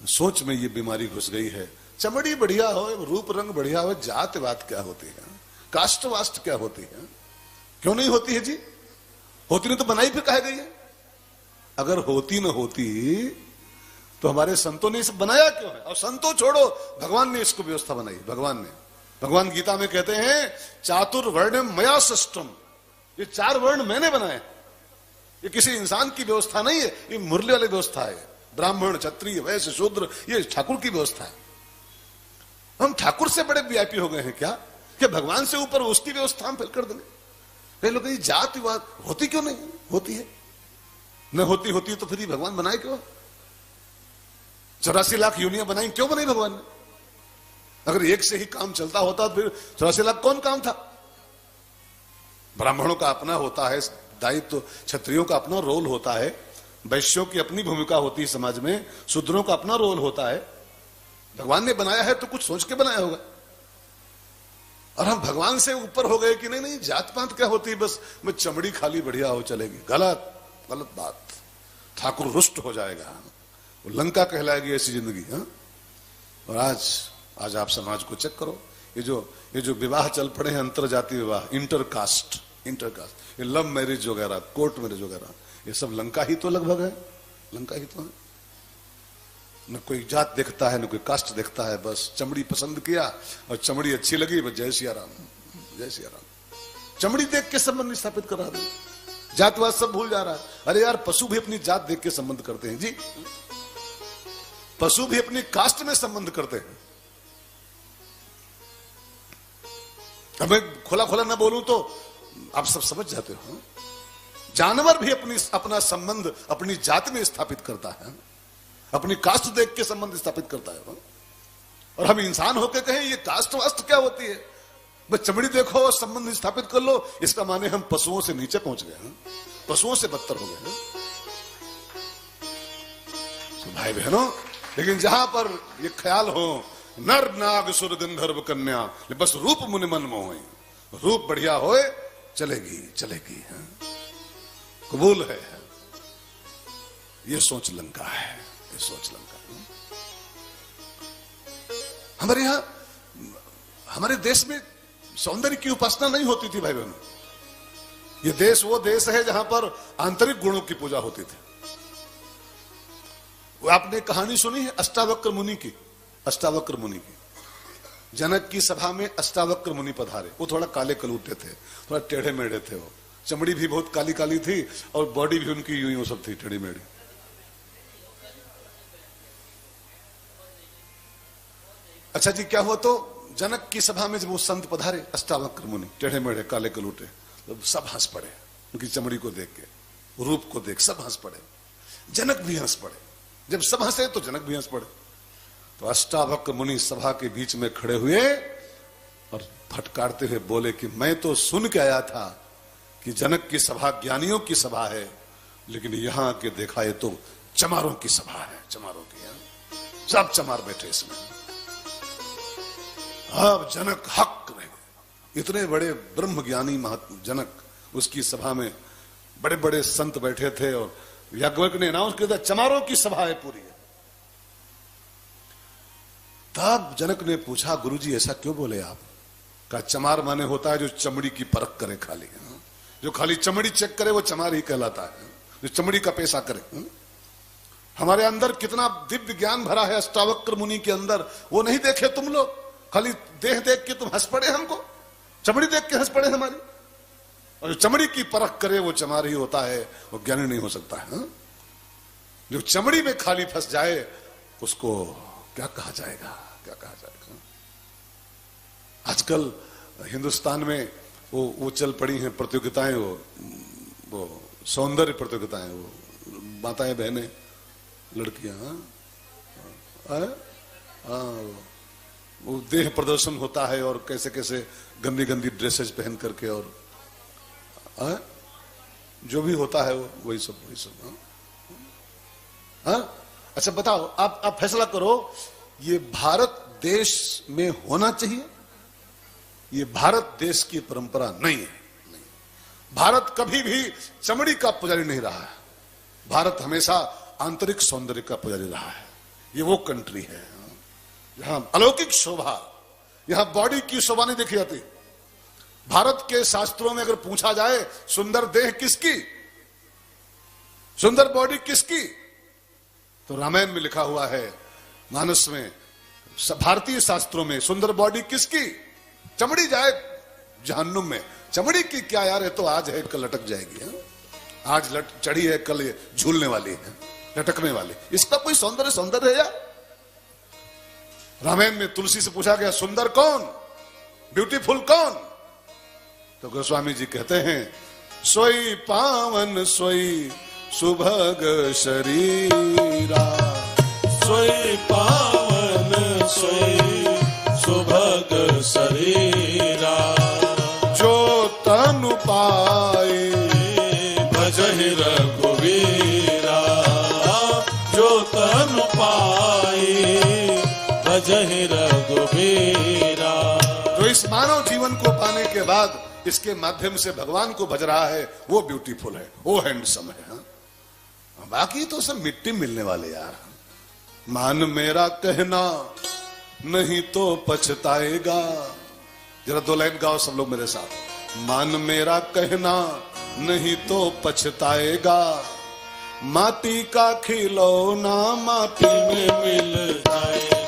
सोच में ये बीमारी घुस गई है। चमड़ी बढ़िया हो, रूप रंग बढ़िया हो, जात वात क्या होती है, कास्ट वास्ट क्या होती है, क्यों नहीं होती है जी? होती नहीं तो बनाई फिर कहा गई है? अगर होती न होती तो हमारे संतों ने इसे बनाया क्यों है? और संतों छोड़ो, भगवान ने इसको व्यवस्था बनाई। भगवान गीता में कहते हैं चातुर्वर्ण मया सृष्टम, ये 4 वर्ण मैंने बनाए। ये किसी इंसान की व्यवस्था नहीं है, ये मुरली वाली व्यवस्था है। ब्राह्मण, क्षत्रिय, वैश्य, शूद्र, ये ठाकुर की व्यवस्था है। हम ठाकुर से बड़े वीआईपी हो गए हैं क्या कि भगवान से ऊपर उसकी व्यवस्था हम फिर कर देंगे? कई लोग ये जात विवाद होती क्यों नहीं? होती है, न होती तो फिर ये भगवान बनाए क्यों? 84 लाख योनियां बनाई, क्यों बनाई भगवान ने? अगर एक से ही काम चलता होता तो फिर 84 लाख कौन काम था? ब्राह्मणों का अपना होता है दायित्व, क्षत्रियों का अपना रोल होता है, वैश्यों की अपनी भूमिका होती है समाज में, शूद्रों का अपना रोल होता है। भगवान ने बनाया है तो कुछ सोच के बनाया होगा। और हम भगवान से ऊपर हो गए कि नहीं जात पात क्या होती है, बस मैं चमड़ी खाली बढ़िया हो चलेगी। गलत बात। ठाकुर रुष्ट हो जाएगा, वो लंका कहलाएगी ऐसी जिंदगी। हाँ? और आज आप समाज को चेक करो, ये जो विवाह चल पड़े हैं, अंतरजातीय विवाह, इंटरकास्ट, ये लव मैरिज वगैरह, कोर्ट मैरिज वगैरह, ये सब लंका ही तो लगभग है, लंका ही तो है। न कोई जात देखता है, न कोई कास्ट देखता है, बस चमड़ी पसंद किया और चमड़ी अच्छी लगी, बस जय सिया राम, जय सिया राम। चमड़ी देख के संबंध स्थापित कर रहा है, जातवाद सब भूल जा रहा है। अरे यार, पशु भी अपनी जात देख के संबंध करते हैं जी, पशु भी अपनी कास्ट में संबंध करते हैं। अब मैं खोला ना बोलूं तो आप सब समझ जाते हो। जानवर भी अपना संबंध अपनी जाति में स्थापित करता है, अपनी कास्ट देख के संबंध स्थापित करता है। और हम इंसान होकर कहें ये कास्ट वास्ट क्या होती है, बस चमड़ी देखो और संबंध स्थापित कर लो, इसका माने हम पशुओं से नीचे पहुंच गए हैं, पशुओं से बदतर हो गए हैं। तो भाई बहनों, लेकिन जहां पर ये ख्याल हो नर नाग सुर गंधर्व कन्या, बस रूप मुनि मन मोह, रूप बढ़िया होए चलेगी है? कबूल है। ये सोच लंका है, ये सोच लंका। हमारे यहां, हमारे देश में सौंदर्य की उपासना नहीं होती थी भाई बहनों। ये देश वो देश है जहां पर आंतरिक गुणों की पूजा होती थी। आपने कहानी सुनी है अष्टावक्र मुनि की? अष्टावक्र मुनि की, जनक की सभा में अष्टावक्र मुनि पधारे। वो थोड़ा काले कलूटे थे, थोड़ा टेढ़े मेढ़े थे, वो चमड़ी भी बहुत काली काली थी और बॉडी भी उनकी यूं सब थी, टेढ़ी मेढ़ी। अच्छा जी, क्या हुआ? तो जनक की सभा में जब वो संत पधारे अष्टावक्र मुनि, टेढ़े मेढ़े काले कलूटे, तो सब हंस पड़े उनकी चमड़ी को देख के, रूप को देख सब हंस पड़े। जनक भी हंस पड़े। जब सब हंसे तो जनक भी हंस पड़े। तो अष्टावक्र मुनि सभा के बीच में खड़े हुए और फटकारते हुए बोले कि मैं तो सुन के आया था कि जनक की सभा ज्ञानियों की सभा है, लेकिन यहां के देखा ये तो चमारों की सभा है, चमारों की। सब चमार बैठे इसमें। अब जनक हक रहे, इतने बड़े ब्रह्म ज्ञानी जनक, उसकी सभा में बड़े बड़े संत बैठे थे और याज्ञवल्क्य ने अनाउंस किया था चमारों की सभा है पूरी। तब जनक ने पूछा, गुरुजी ऐसा क्यों बोले आप? कहा चमार माने होता है जो चमड़ी की परख करे, खाली जो खाली चमड़ी चेक करे वो चमार ही कहलाता है, जो चमड़ी का पेशा करे। हमारे अंदर कितना दिव्य ज्ञान भरा है अष्टावक्र मुनि के अंदर, वो नहीं देखे तुम लोग? खाली देह देख के तुम हंस पड़े, हमको चमड़ी देख के हंस पड़े हमारी। और जो चमड़ी की परख करे वो चमार ही होता है, वो ज्ञानी नहीं हो सकता है। जो चमड़ी में खाली फंस जाए उसको क्या कहा जाएगा, क्या कहा जाएगा? आजकल हिंदुस्तान में वो चल पड़ी हैं प्रतियोगिताएं, वो सौंदर्य प्रतियोगिताएं, वो माताएं बहनें लड़कियां, वो देह प्रदर्शन होता है और कैसे कैसे गंदी गंदी ड्रेसेस पहन करके, और जो भी होता है वो वही सब। अच्छा बताओ, आप फैसला करो ये भारत देश में होना चाहिए? ये भारत देश की परंपरा नहीं है। नहीं। भारत कभी भी चमड़ी का पुजारी नहीं रहा है। भारत हमेशा आंतरिक सौंदर्य का पुजारी रहा है। ये वो कंट्री है जहां अलौकिक शोभा, यहां बॉडी की शोभा नहीं देखी जाती। भारत के शास्त्रों में अगर पूछा जाए सुंदर देह किसकी, सुंदर बॉडी किसकी, तो रामायण में लिखा हुआ है, मानस में, भारतीय शास्त्रों में सुंदर बॉडी किसकी? चमड़ी जाए जहन्नुम में, चमड़ी की क्या यार, है तो आज है कल लटक जाएगी। आज चढ़ी है कल ये झूलने वाली है, लटकने वाली, इसका कोई सौंदर्य है यार? रामायण में तुलसी से पूछा गया सुंदर कौन, ब्यूटीफुल कौन? तो गोस्वामी जी कहते हैं सोई पावन सोई सुभग शरीरा, सोई पावन सोई सुभग शरीरा, जो तनु पाए भजहि रघुवीरा, जो तनु पाए भजहि रघुवीरा। जो इस मानव जीवन को पाने के बाद इसके माध्यम से भगवान को भज रहा है, वो ब्यूटीफुल है, वो हैंडसम है। बाकी तो सब मिट्टी मिलने वाले यार। मान मेरा कहना नहीं तो पछताएगा। जरा 2 लाइन गाओ सब लोग मेरे साथ। मान मेरा कहना नहीं तो पछताएगा, माटी का खिलौना माटी में मिल जाएगा,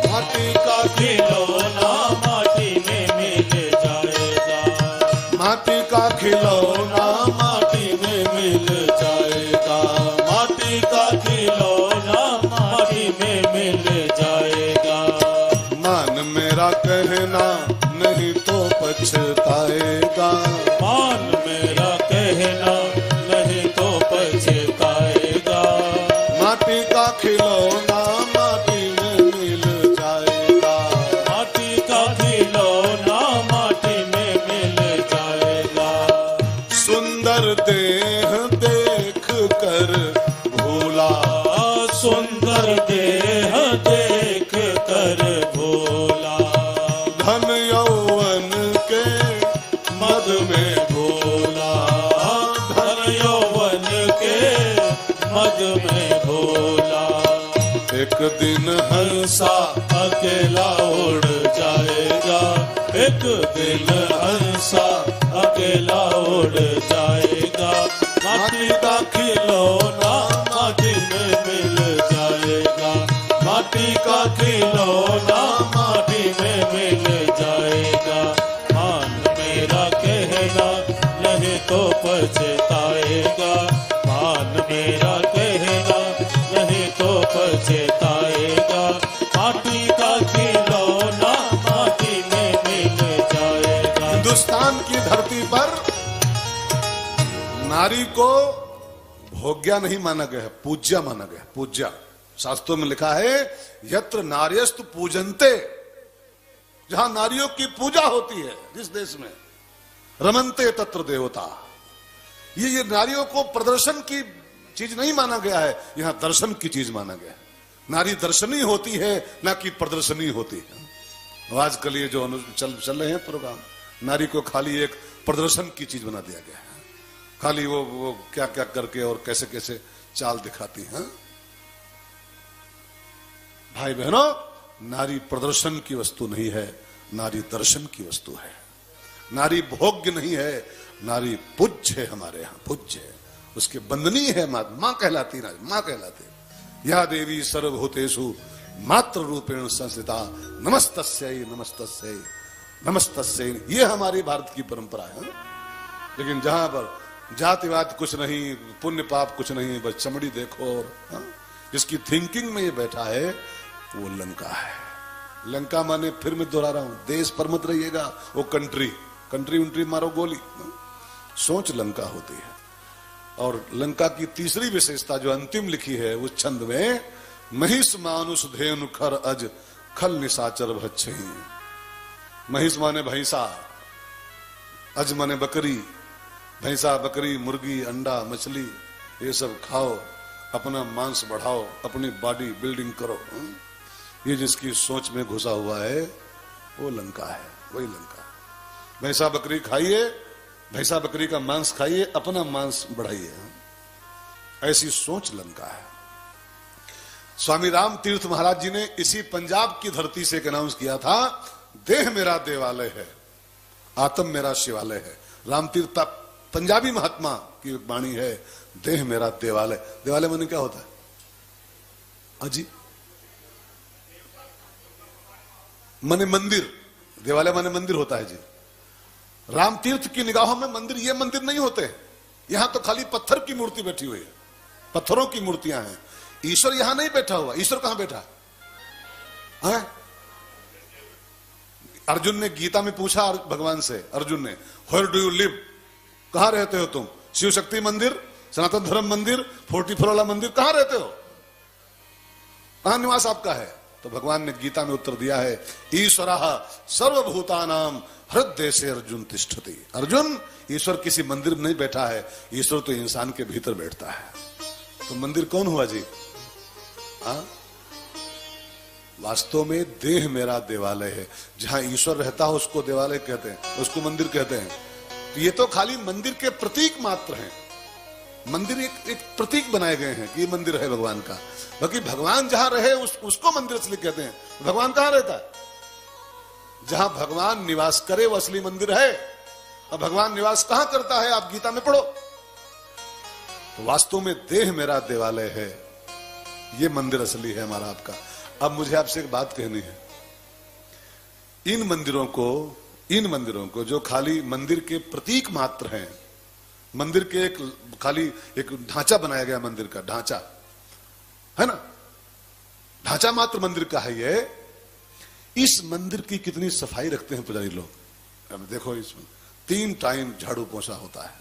माटी का खिलौना माटी में मिल जाएगा, माटी का खिलौना माटी में मिल जाएगा, माटी का खिलौना माटी में मिल जाएगा। मान मेरा कहना नहीं तो पछताएगा, मान मेरा कहना नहीं तो पछताएगा, माटी का खिलौना माटी में मिल जाएगा, माटी का खिलौना माटी में मिल जाएगा। सुंदर देह देख कर भोला, सुंदर देह देख कर भोला, धन यौवन के मद में भोला, धन यौवन के मद में भोला। एक दिन हंसा अकेला उड़ जाएगा, एक दिन हंसा अकेला उड़ जाएगा, माटी का खिलौना माटी में मिल जाएगा, माटी का खिलौना माटी में मिल जाएगा। मान मेरा कहना नहीं तो पछताएगा, मान मेरा कहना नहीं तो पछताएगा, माटी का खिलौना माटी में मिल जाएगा। हिंदुस्तान की धरती पर नारी को भोग्या नहीं माना गया है, पूज्या माना गया है, पूज्या। शास्त्रों में लिखा है यत्र नार्यस्तु पूजन्ते, जहां नारियों की पूजा होती है, जिस देश में रमन्ते तत्र देवता। ये नारियों को प्रदर्शन की चीज नहीं माना गया है, यहां दर्शन की चीज माना गया है। नारी दर्शनी होती है, ना कि प्रदर्शनी होती है। आजकल ये जो चल रहे हैं प्रोग्राम, नारी को खाली एक प्रदर्शन की चीज बना दिया गया है, खाली वो क्या क्या करके और कैसे कैसे चाल दिखाती हैं। भाई बहनों, नारी प्रदर्शन की वस्तु नहीं है, नारी दर्शन की वस्तु है। नारी भोग्य नहीं है, नारी पूज्य है, हमारे यहाँ पूज्य है, उसके बंदनीय है। माँ कहलाती, नारी माँ कहलाती। या देवी सर्वभूतेषु मात्र रूपेण संस्थिता नमस्तस्यै नमस्तस्यै नमस्तस्यै। ये हमारी भारत की परंपरा है। लेकिन जहां पर जातिवाद कुछ नहीं, पुण्य पाप कुछ नहीं, बस चमड़ी देखो। और जिसकी थिंकिंग में ये बैठा है वो लंका है। लंका माने, फिर मैं दोहरा रहा हूं, देश पर मत रहिएगा, वो कंट्री उंट्री मारो गोली। सोच लंका होती है। और लंका की तीसरी विशेषता जो अंतिम लिखी है उस छंद में, महिष मानुष धेनु खर अज खल निशाचर भक्षही। महिष माने भैंसा, अज माने बकरी, भैंसा बकरी मुर्गी अंडा मछली ये सब खाओ, अपना मांस बढ़ाओ, अपनी बॉडी बिल्डिंग करो। ये जिसकी सोच में घुसा हुआ है वो लंका है, वही लंका। भैंसा बकरी खाइए, भैंसा बकरी का मांस खाइए, अपना मांस बढ़ाइए, ऐसी सोच लंका है। स्वामी राम तीर्थ महाराज जी ने इसी पंजाब की धरती से एक अनाउंस किया था, देह मेरा देवालय है, आत्म मेरा शिवालय है। राम तीर्थ पंजाबी महात्मा की वाणी है, देह मेरा देवालय। देवालय माने क्या होता है अजी? माने मंदिर, देवालय माने मंदिर होता है जी। राम तीर्थ की निगाहों में मंदिर ये मंदिर नहीं होते, यहां तो खाली पत्थर की मूर्ति बैठी हुई है, पत्थरों की मूर्तियां हैं। ईश्वर यहां नहीं बैठा हुआ। ईश्वर कहां बैठा है? अर्जुन ने गीता में पूछा भगवान से, अर्जुन ने, वेयर डू यू लिव, कहां रहते हो तुम? शिव शक्ति मंदिर, सनातन धर्म मंदिर, 44 वाला मंदिर, कहां रहते हो, कहां निवास आपका है? तो भगवान ने गीता में उत्तर दिया है, ईश्वरः सर्वभूतानां हृदय से अर्जुन तिष्ठति। अर्जुन, ईश्वर किसी मंदिर में नहीं बैठा है, ईश्वर तो इंसान के भीतर बैठता है। तो मंदिर कौन हुआ जी? वास्तव में देह मेरा देवालय है। जहां ईश्वर रहता है उसको देवालय कहते हैं, उसको मंदिर कहते हैं। तो ये तो खाली मंदिर के प्रतीक मात्र हैं। मंदिर एक प्रतीक बनाए गए हैं कि ये मंदिर है भगवान का। बाकी भगवान जहां रहे उसको मंदिर इसलिए कहते हैं। भगवान कहां रहता है? जहां भगवान निवास करे वो असली मंदिर है। अब भगवान निवास कहां करता है आप गीता में पढ़ो। तो वास्तव में देह मेरा देवालय है, ये मंदिर असली है हमारा आपका। अब मुझे आपसे एक बात कहनी है, इन मंदिरों को जो खाली मंदिर के प्रतीक मात्र हैं, मंदिर के खाली एक ढांचा बनाया गया, मंदिर का ढांचा है ना, ढांचा मात्र मंदिर का है ये। इस मंदिर की कितनी सफाई रखते हैं पुजारी लोग। अब देखो, इसमें 3 टाइम झाड़ू पोछा होता है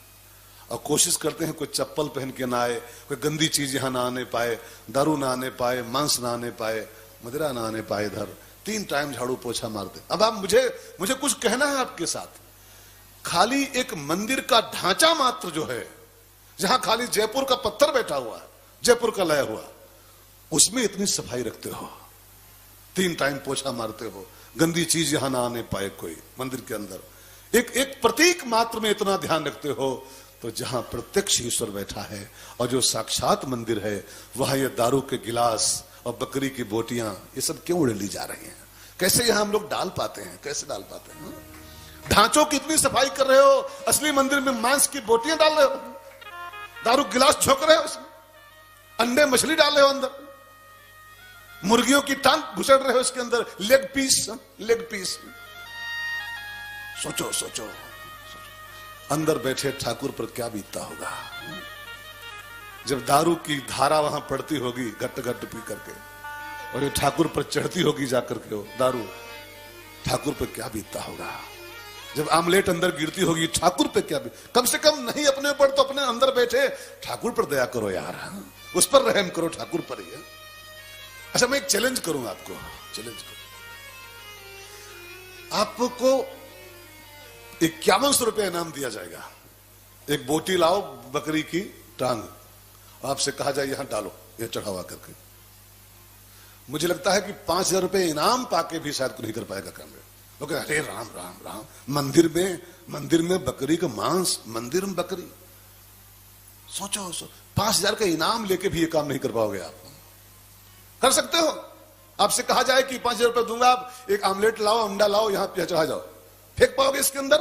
और कोशिश करते हैं कोई चप्पल पहन के ना आए, कोई गंदी चीज यहां ना आने पाए, दारू ना आने पाए, मांस ना आने पाए, मदिरा ना आने पाए। इधर 3 टाइम झाड़ू पोछा मारते। अब आप मुझे कुछ कहना है आपके साथ। खाली एक मंदिर का ढांचा मात्र जो है, जहां खाली जयपुर का पत्थर बैठा हुआ है, जयपुर का लय हुआ, उसमें इतनी सफाई रखते हो, 3 टाइम पोछा मारते हो, गंदी चीज यहां ना आने पाए कोई मंदिर के अंदर। एक प्रतीक मात्र में इतना ध्यान रखते हो, तो जहां प्रत्यक्ष ईश्वर बैठा है और जो साक्षात मंदिर है, वहां ये दारू के गिलास और बकरी की बोटियां ये सब क्यों उड़े ली जा रही हैं? कैसे यहां हम लोग डाल पाते हैं? कैसे डाल पाते हैं? ढांचों की इतनी सफाई कर रहे हो, असली मंदिर में मांस की बोटियां डाल रहे हो, दारू गिलास झोंक रहे हो उसमें, अंडे मछली डाल रहे हो अंदर, मुर्गियों की टांग घुसड़ रहे हो इसके अंदर, लेग पीस। सोचो अंदर बैठे ठाकुर पर क्या बीतता होगा जब दारू की धारा वहां पड़ती होगी घट पी करके, और ये ठाकुर पर चढ़ती होगी जाकर के दारू, ठाकुर पर क्या बीतता होगा। जब आमलेट अंदर गिरती होगी, ठाकुर पे क्या कम से कम नहीं अपने ऊपर तो अपने अंदर बैठे ठाकुर पर दया करो यार, उस पर रहम करो, ठाकुर पर ही है। अच्छा, मैं एक चैलेंज करूंगा आपको, आपको 5100 रुपया इनाम दिया जाएगा। एक बोटी लाओ बकरी की टांग, आपसे कहा जाए यहां डालो, ये चढ़ावा करके। मुझे लगता है कि 5000 रुपये इनाम पाके भी शायद नहीं कर पाएगा काम। लोग अरे राम राम राम, मंदिर में बकरी का मांस, मंदिर में बकरी, सोचो 5000 का इनाम लेके भी ये काम नहीं कर पाओगे आप। कर सकते हो? आपसे कहा जाए कि 5000 रुपये दूंगा, आप एक आमलेट लाओ, अंडा लाओ, यहां पे चढ़ा जाओ, फेंक पाओगे इसके अंदर?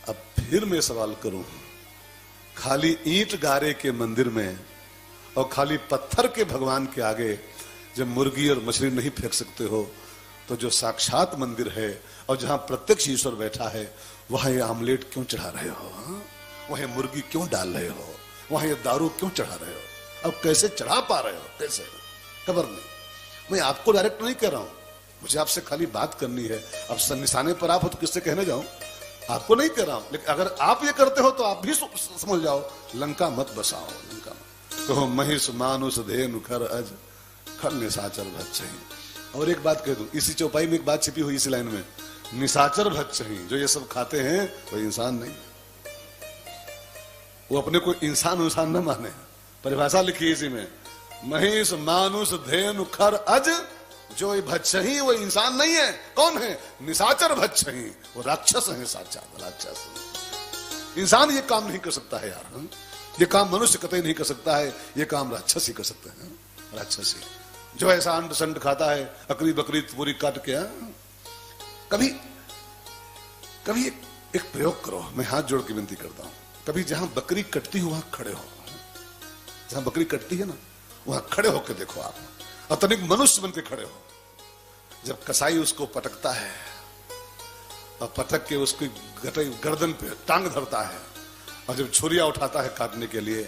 अब फिर मैं सवाल करूं, खाली ईंट गारे के मंदिर में और खाली पत्थर के भगवान के आगे जब मुर्गी और मछली नहीं फेंक सकते हो, तो जो साक्षात मंदिर है और जहां प्रत्यक्ष ईश्वर बैठा है, वहां ये आमलेट क्यों चढ़ा रहे हो? वहां मुर्गी क्यों डाल रहे हो? वहां ये दारू क्यों चढ़ा रहे हो? अब कैसे चढ़ा पा रहे हो? कैसे? खबर नहीं। मैं आपको डायरेक्ट नहीं कह रहा हूं, मुझे आपसे खाली बात करनी है। अब निशाने पर आप हो तो किससे कहने जाऊं? आपको नहीं कह रहा हूं, लेकिन अगर आप ये करते हो तो आप भी समझ जाओ, लंका मत बसाओ। लंका कहो महिष मानुष धेनु खर अज खल निशाचर भक्षहि। और एक बात कह दूं, इसी चौपाई में एक बात छिपी हुई इसी लाइन में, निशाचर भक्षहि, जो ये सब खाते हैं वो इंसान नहीं, वो अपने को इंसान न माने। परिभाषा लिखी इसी में, महिष मानुष धेनु खर अज जो भच्छही वो इंसान नहीं है। कौन है? निशाचर भच्छही, वो राक्षस है, साक्षात राक्षस। इंसान ये काम नहीं कर सकता है यार, ये काम मनुष्य कतई नहीं कर सकता है, ये काम राक्षस ही कर सकते हैं, राक्षस ही। जो ऐसा अंड संड खाता है, अकरी बकरी पूरी काट के। कभी कभी एक प्रयोग करो, मैं हाथ जोड़ के विनती करता हूं, कभी जहां बकरी कटती हो वहां खड़े हो, जहां बकरी कटती है ना वहां खड़े होकर देखो आप, और तनिक मनुष्य बन के खड़े हो। जब कसाई उसको पटकता है और पटक के उसकी गर्दन पे टांग धरता है, और जब छुरिया उठाता है काटने के लिए,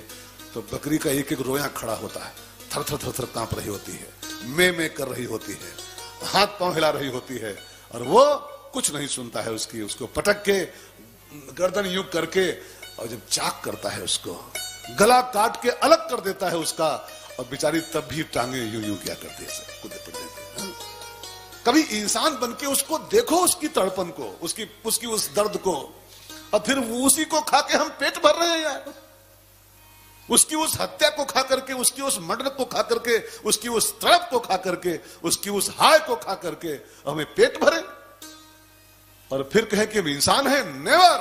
तो बकरी का एक एक रोया खड़ा होता है, थर थर थर थर कांप रही होती है, में कर रही होती है, हाथ पांव हिला रही होती है, और वो कुछ नहीं सुनता है उसकी। उसको पटक के गर्दन यूं करके, और जब चाक करता है उसको गला काट के अलग कर देता है उसका, और बेचारी तब भी टांगे यूं यूं क्या करती है, कूदे पड़ते। कभी इंसान बन के उसको देखो, उसकी तड़पन को, उसकी उस दर्द को, और फिर उसी को खा के हम पेट भर रहे हैं यार। उसकी उस हत्या को खा करके, उसकी उस मर्डर को खा करके, उसकी उस तड़प को खा करके, उसकी उस हाय को खा करके हमें पेट भरे, और फिर कहे कि इंसान है। नेवर,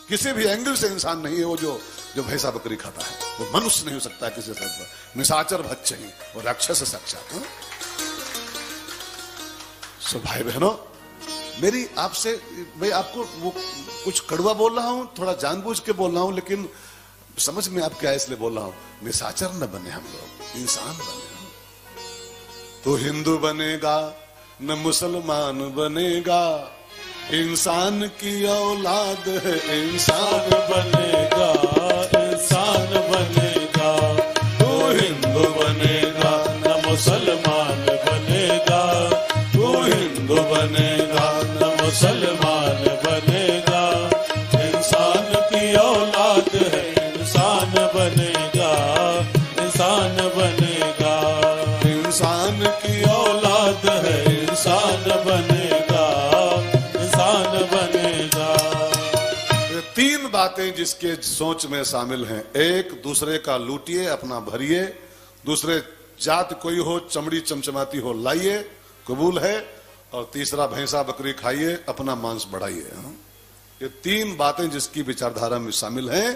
किसी भी एंगल से इंसान नहीं है वो जो भैंसा बकरी खाता है, वो मनुष्य नहीं हो सकता है किसी तरह। निशाचर भक्षही, वो राक्षस साक्षात। सो भाई बहनों, मेरी आपसे, मैं आपको वो कुछ कड़वा बोल रहा हूं, थोड़ा जानबूझ के बोल रहा हूं, लेकिन समझ में आप क्या इसलिए बोल रहा हूं, निशाचर न बने हम लोग, इंसान बने। तो हिंदू बनेगा न मुसलमान बनेगा, इंसान की औलाद है, इंसान बनेगा, इंसान बनेगा। तो हिंदू बनेगा न मुसलमान बनेगा, तो हिंदू बनेगा न मुसलमान बनेगा। इंसान की औलाद है, इंसान बनेगा, इंसान बनेगा। इंसान की औलाद है, इंसान बनेगा, इंसान बनेगा। तीन बातें जिसके सोच में शामिल हैं। एक, दूसरे का लूटिए अपना भरिए, दूसरे जात कोई हो चमड़ी चमचमाती हो लाइए, कबूल है, और तीसरा भैंसा बकरी खाइए अपना मांस बढ़ाइए। ये तीन बातें जिसकी विचारधारा में शामिल हैं,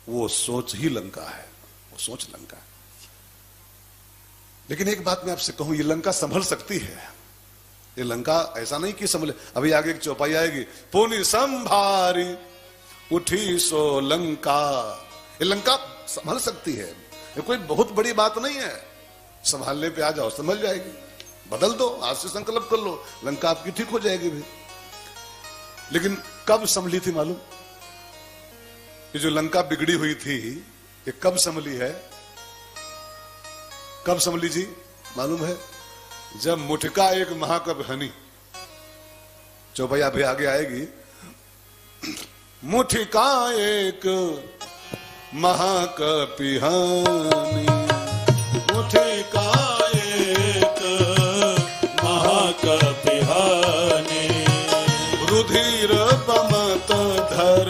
वो सोच ही लंका है, वो सोच लंका है। लेकिन एक बात मैं आपसे कहूं, ये लंका संभल सकती है, ये लंका ऐसा नहीं कि संभले। अभी आगे एक चौपाई आएगी, पुनि संभारी उठी सो लंका। ये लंका संभल सकती है, ये कोई बहुत बड़ी बात नहीं है, संभालने पे आ जाओ संभल जाएगी। बदल दो, आज से संकल्प कर लो, लंका आपकी ठीक हो जाएगी भी। लेकिन कब संभली थी मालूम? ये जो लंका बिगड़ी हुई थी, ये कब संभली है? कब संभली जी मालूम है? जब मुठका एक महाकवि हनी, चौपैया भी आगे आएगी, मुठका एक महाकवि हनी, मुठका एक महाकवि हनी, रुधिर बमत धर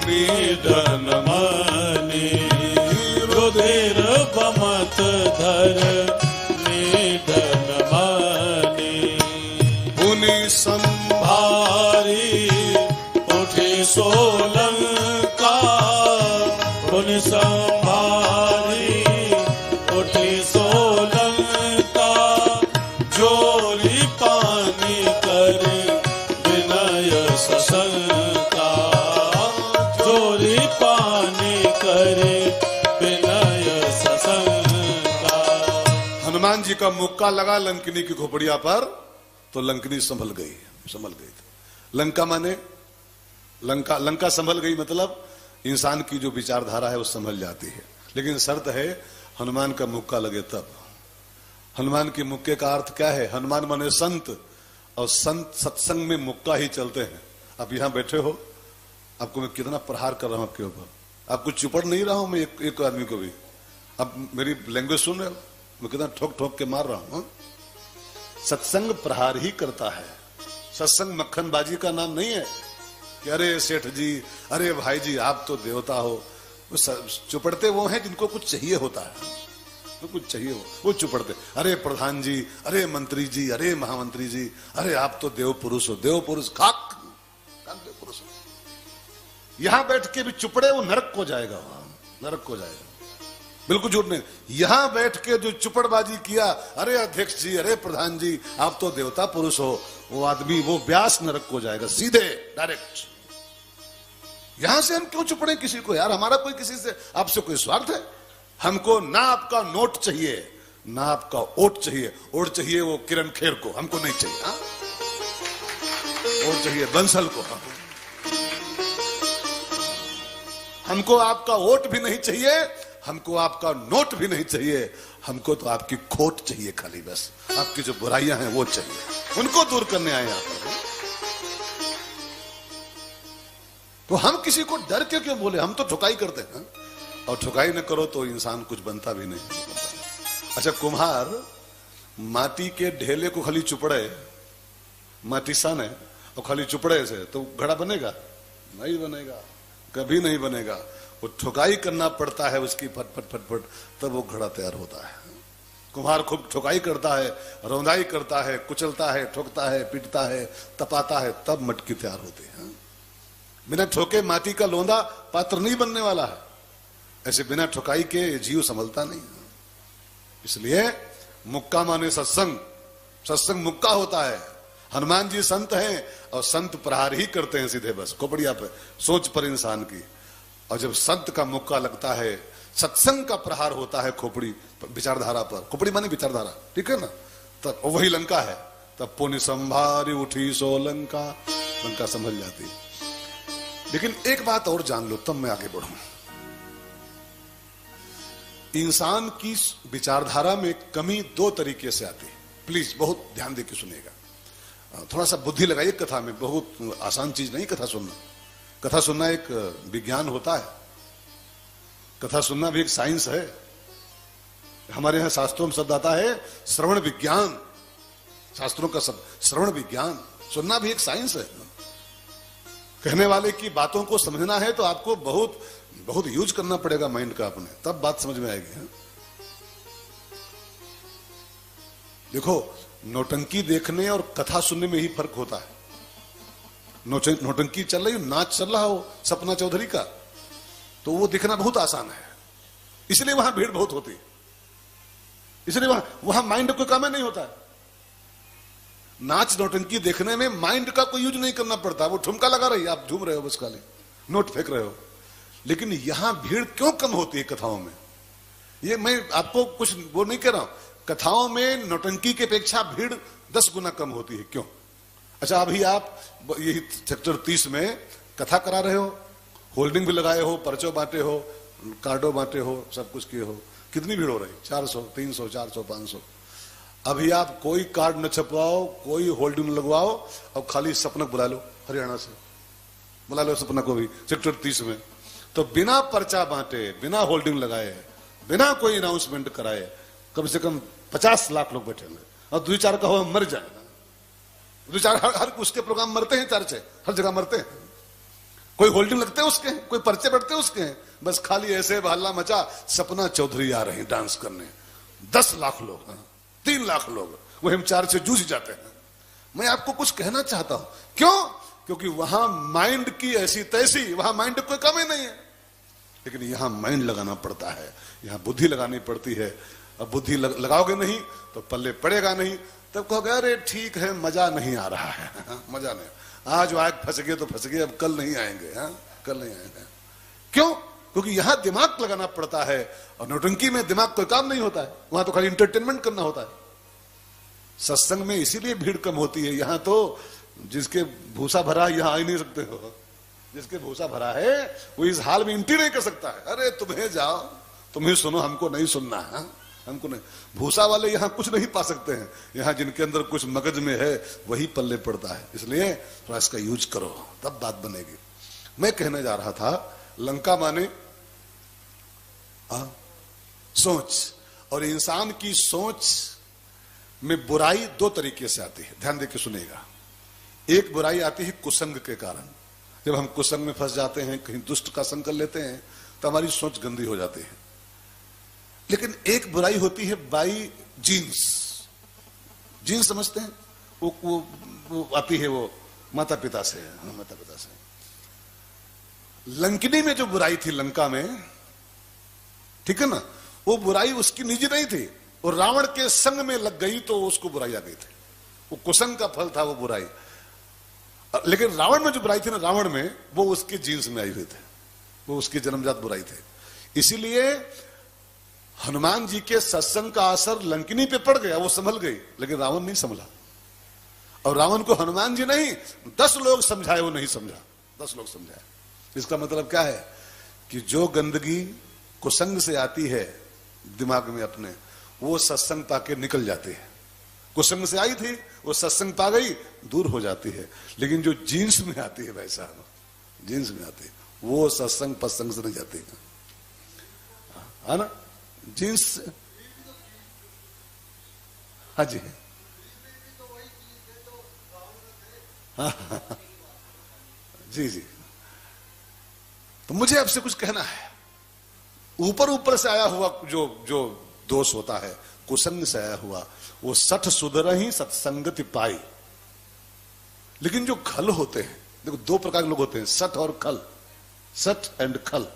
निधन मनी, रुधिर बमत धर निधन मनी। पुनि संभारी उठी सो लंका, पुनि संभारी उठी सो लंका। जोरी पानी कर विनय सशंका, जोरी पानी कर विनय सशंका। हनुमान जी का मुक्का लगा लंकिनी की खोपड़िया पर, तो लंकिनी संभल गई, संभल गई। लंका माने लंका, लंका संभल गई मतलब इंसान की जो विचारधारा है वो संभल जाती है। लेकिन शर्त है हनुमान का मुक्का लगे तब। हनुमान के मुक्के का अर्थ क्या है? हनुमान माने संत, और संत सत्संग में मुक्का ही चलते हैं। आप यहां बैठे हो, आपको मैं कितना प्रहार कर रहा हूं आपके ऊपर, आपको चुपड़ नहीं रहा हूं मैं एक आदमी को भी। अब मेरी लैंग्वेज सुन रहे हो, मैं कितना ठोक ठोक के मार रहा हूं। सत्संग प्रहार ही करता है। सत्संग मक्खनबाजी का नाम नहीं है कि अरे सेठ जी, अरे भाई जी आप तो देवता हो। चुपड़ते वो हैं जिनको कुछ चाहिए होता है, तो कुछ चाहिए वो चुपड़ते, अरे प्रधान जी, अरे मंत्री जी, अरे महामंत्री जी, अरे आप तो देव पुरुष हो, देव पुरुष खाक देव पुरुष हो। यहां बैठ के भी चुपड़े, वो नरक को जाएगा, नरक को जाएगा, बिल्कुल झूठ नहीं। यहां बैठ के जो चुपड़बाजी किया, अरे अध्यक्ष जी, अरे प्रधान जी, आप तो देवता पुरुष हो, वो आदमी, वो व्यास नरक को जाएगा सीधे, डायरेक्ट। यहां से हम क्यों चुपड़े किसी को यार? हमारा कोई किसी से, आपसे कोई स्वार्थ है? हमको ना आपका नोट चाहिए, ना आपका वोट चाहिए। वोट चाहिए वो किरण खेर को, हमको नहीं चाहिए। हाँ, वोट चाहिए बंसल को। हमको आपका वोट भी नहीं चाहिए, हमको आपका नोट भी नहीं चाहिए, हमको तो आपकी खोट चाहिए खाली, बस आपकी जो बुराइयां हैं वो चाहिए, उनको दूर करने आए आप। तो हम किसी को डर के क्यों बोले? हम तो ठुकाई करते हैं, और ठुकाई न करो तो इंसान कुछ बनता भी नहीं। अच्छा, कुम्हार माटी के ढेले को खाली चुपड़े, माटी सन है और खाली चुपड़े से तो घड़ा बनेगा? नहीं बनेगा, कभी नहीं बनेगा। वो ठुकाई करना पड़ता है उसकी, फट फट फट फट, तब वो घड़ा तैयार होता है। कुम्हार खूब ठुकाई करता है, रौंदाई करता है, कुचलता है, ठोकता है, पीटता है, तपाता है, तब मटकी तैयार होती है। बिना ठोके माटी का लोंदा पात्र नहीं बनने वाला है। ऐसे बिना ठुकाई के जीव संभलता नहीं। इसलिए मुक्का माने सत्संग, सत्संग मुक्का होता है। हनुमान जी संत हैं और संत प्रहार ही करते हैं सीधे, बस खोपड़िया पे, सोच पर इंसान की। और जब संत का मुक्का लगता है, सत्संग का प्रहार होता है खोपड़ी विचारधारा पर, खोपड़ी माने विचारधारा, ठीक है ना, तब वही लंका है। तब पुण्य संभारी उठी सो लंका, लंका संभल जाती। लेकिन एक बात और जान लो, तब मैं आगे बढ़ूं। इंसान की विचारधारा में कमी दो तरीके से आती है। प्लीज बहुत ध्यान देकर सुनिएगा, थोड़ा सा बुद्धि लगाइए कथा में। बहुत आसान चीज नहीं कथा सुनना। कथा सुनना एक विज्ञान होता है, कथा सुनना भी एक साइंस है। हमारे यहां शास्त्रों में शब्द आता है श्रवण विज्ञान, शास्त्रों का शब्द श्रवण विज्ञान। सुनना भी एक साइंस है। कहने वाले की बातों को समझना है तो आपको बहुत बहुत यूज करना पड़ेगा माइंड का अपने, तब बात समझ में आएगी। है? देखो, नौटंकी देखने और कथा सुनने में ही फर्क होता है। नौटंकी चल रही हो, नाच चल रहा हो सपना चौधरी का, तो वो दिखना बहुत आसान है, इसलिए वहां भीड़ बहुत होती है। इसलिए वहां माइंड कोई काम नहीं होता है। नाच नौटंकी देखने में माइंड का कोई यूज नहीं करना पड़ता। वो ठुमका लगा रही है, आप झूम रहे हो बस, खाली नोट फेंक रहे हो। लेकिन यहां भीड़ क्यों कम होती है कथाओं में? ये मैं आपको कुछ वो नहीं कह रहा हूं, कथाओं में नौटंकी की अपेक्षा भीड़ 10 गुना कम होती है। क्यों? अच्छा, अभी आप यही सेक्टर 30 में कथा करा रहे हो, होल्डिंग भी लगाए हो, पर्चो बांटे हो, कार्डो बांटे हो, सब कुछ किए हो, कितनी भीड़ हो रही? 400, 300, 400, 500। अभी आप कोई कार्ड न छपवाओ, कोई होल्डिंग न लगवाओ, और खाली सपना बुला लो, हरियाणा से बुला लो सपना को भी, सेक्टर 30 में। तो बिना पर्चा बांटे, बिना होल्डिंग लगाए, बिना कोई अनाउंसमेंट कराए, कम से कम 50 लाख लोग बैठे होंगे। और 2-4 का हो मर जाए, 2-4 हर उसके प्रोग्राम मरते हैं, चर्चे हर जगह मरते हैं। कोई होल्डिंग लगते हैं उसके, कोई पर्चे बढ़ते हैं उसके, बस खाली ऐसे हल्ला मचा, सपना चौधरी आ रहे हैं डांस करने, 10 लाख लोग, 3 लाख लोग, वो हिमचार से जूझ जाते हैं। मैं आपको कुछ कहना चाहता हूं, क्यों? क्योंकि वहां माइंड की ऐसी तैसी, वहां माइंड कोई कमी नहीं है। लेकिन यहां माइंड लगाना पड़ता है, यहां बुद्धि लगानी पड़ती है। अब बुद्धि लगाओगे नहीं तो पल्ले पड़ेगा नहीं, तब कहोगे अरे ठीक है, मजा नहीं आ रहा है, मजा नहीं, आज आज फंस गए तो फंस गए, अब कल नहीं आएंगे, कल नहीं आएंगे। क्यों? क्योंकि यहां दिमाग लगाना पड़ता है, और नौटंकी में दिमाग कोई काम नहीं होता है, वहां तो खाली इंटरटेनमेंट करना होता है। सत्संग में इसीलिए भीड़ कम होती है। यहां तो जिसके भूसा भरा यहां आ ही नहीं सकते हो, जिसके भूसा भरा है वो इस हाल में एंट्री नहीं कर सकता है। अरे तुम्हें जाओ, तुम्हें सुनो, हमको नहीं सुनना है, हमको नहीं। भूसा वाले यहां कुछ नहीं पा सकते हैं, यहां जिनके अंदर कुछ मगज में है वही पल्ले पड़ता है। इसलिए थोड़ा इसका यूज करो, तब बात बनेगी। मैं कहने जा रहा था, लंका माने सोच, और इंसान की सोच में बुराई 2 तरीके से आती है, ध्यान देकर सुनिएगा। एक बुराई आती है कुसंग के कारण। जब हम कुसंग में फंस जाते हैं, कहीं दुष्ट का संग कर लेते हैं, तो हमारी सोच गंदी हो जाती है। लेकिन एक बुराई होती है बाई जीन्स। जीन्स समझते हैं? वो आती है वो माता पिता से, माता पिता से। लंकिनी में जो बुराई थी लंका में, ठीक है ना, वो बुराई उसकी निजी नहीं थी, वो रावण के संग में लग गई तो उसको बुराई आ गई थी। वो कुसंग का फल था वो बुराई। लेकिन रावण में जो बुराई थी ना, रावण में, वो उसके जीन्स में आई हुई थे, वो उसकी जन्मजात बुराई थे। इसीलिए हनुमान जी के सत्संग का असर लंकिनी पे पड़ गया, वो संभल गई, लेकिन रावण नहीं संभला। और रावण को हनुमान जी नहीं 10 लोग समझाए, वो नहीं समझा, 10 लोग समझाए। इसका मतलब क्या है कि जो गंदगी कुसंग से आती है दिमाग में अपने, वो सत्संग पाके निकल जाती है। कुसंग से आई थी, वो सत्संग पा गई, दूर हो जाती है। लेकिन जो जीन्स में आती है भाई साहब, जीन्स में आती है, वो सत्संग पत्संग से नहीं जाती है ना, जीन्स। हाँ जी, हाँ जी जी। तो मुझे आपसे कुछ कहना है, ऊपर ऊपर से आया हुआ जो दोष होता है, कुसंग से आया हुआ, वो सठ सुधरहि सत्संगति पाई। लेकिन जो खल होते हैं, देखो 2 प्रकार के लोग होते हैं, सठ और खल, सठ एंड खल।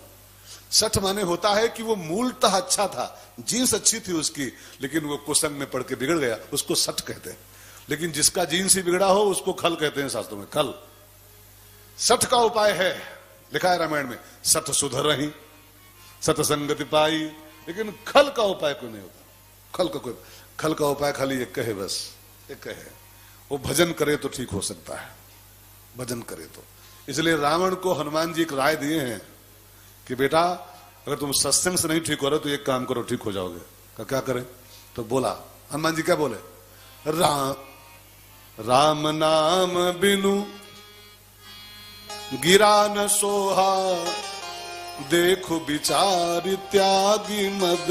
सठ माने होता है कि वो मूलतः अच्छा था, जीन्स अच्छी थी उसकी, लेकिन वो कुसंग में पड़ के बिगड़ गया, उसको सठ कहते हैं। लेकिन जिसका जीन्स ही बिगड़ा हो उसको खल कहते हैं शास्त्रों में, खल। सठ का उपाय है, लिखा है रामायण में, सठ सुधरहि सत्संगति पाई। लेकिन खल का उपाय कोई नहीं होता, खल का उपाय खाली एक है, बस एक है, वो भजन करे तो ठीक हो सकता है, भजन करे तो। इसलिए रावण को हनुमान जी एक राय दिए हैं कि बेटा अगर तुम सत्संग से नहीं ठीक हो रहे तो एक काम करो, ठीक हो जाओगे। क्या करें? तो बोला हनुमान जी, क्या बोले? राम नाम बिनु गिरा न सोहा, देखो विचार त्यागी मद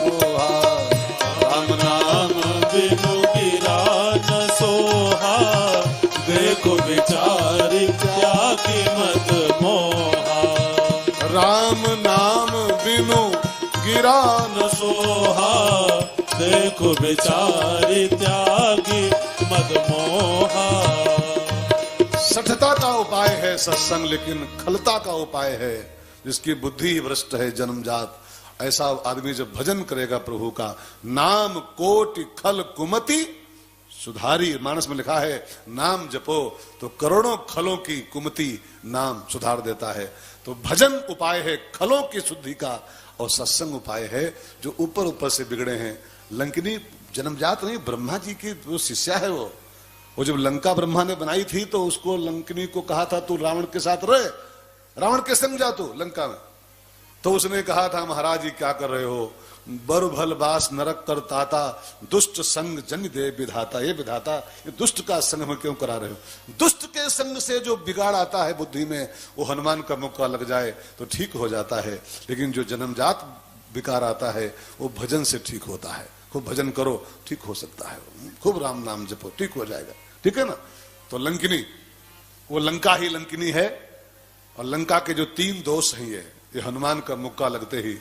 मोहा। राम नाम बिनु गिरा न सोहा, देखो विचार त्यागी मद मोहा। राम नाम बिनु गिरा न सोहा, देखो विचार त्यागी मद मोहा। सठता का उपाय है सत्संग, लेकिन खलता का उपाय है जिसकी बुद्धि भ्रष्ट है जन्मजात, ऐसा आदमी जब भजन करेगा प्रभु का, नाम कोटि खल कुमति सुधारी। मानस में लिखा है, नाम जपो तो करोड़ों खलों की कुमति नाम सुधार देता है। तो भजन उपाय है खलों की शुद्धि का, और सत्संग उपाय है जो ऊपर ऊपर से बिगड़े हैं। लंकिनी जन्मजात नहीं, ब्रह्मा जी की वो शिष्या है। वो जब लंका ब्रह्मा ने बनाई थी तो उसको लंकिनी को कहा था तू रावण के साथ रहे, रावण के संग जा तू लंका में। तो उसने कहा था महाराज जी क्या कर रहे हो, बर भल बास नरक कर ताता, दुष्ट संग जन दे विधाता। ये विधाता, ये दुष्ट का संग में क्यों करा रहे हो? दुष्ट के संग से जो बिगाड़ आता है बुद्धि में, वो हनुमान का मुक्का लग जाए तो ठीक हो जाता है। लेकिन जो जन्मजात विकार आता है वो भजन से ठीक होता है। खूब भजन करो, ठीक हो सकता है। खूब राम नाम जपो, ठीक हो जाएगा। ठीक है ना? तो लंकिनी, वो लंका ही लंकिनी है, और लंका के जो 3 दोष हैं ये हनुमान का मुक्का लगते ही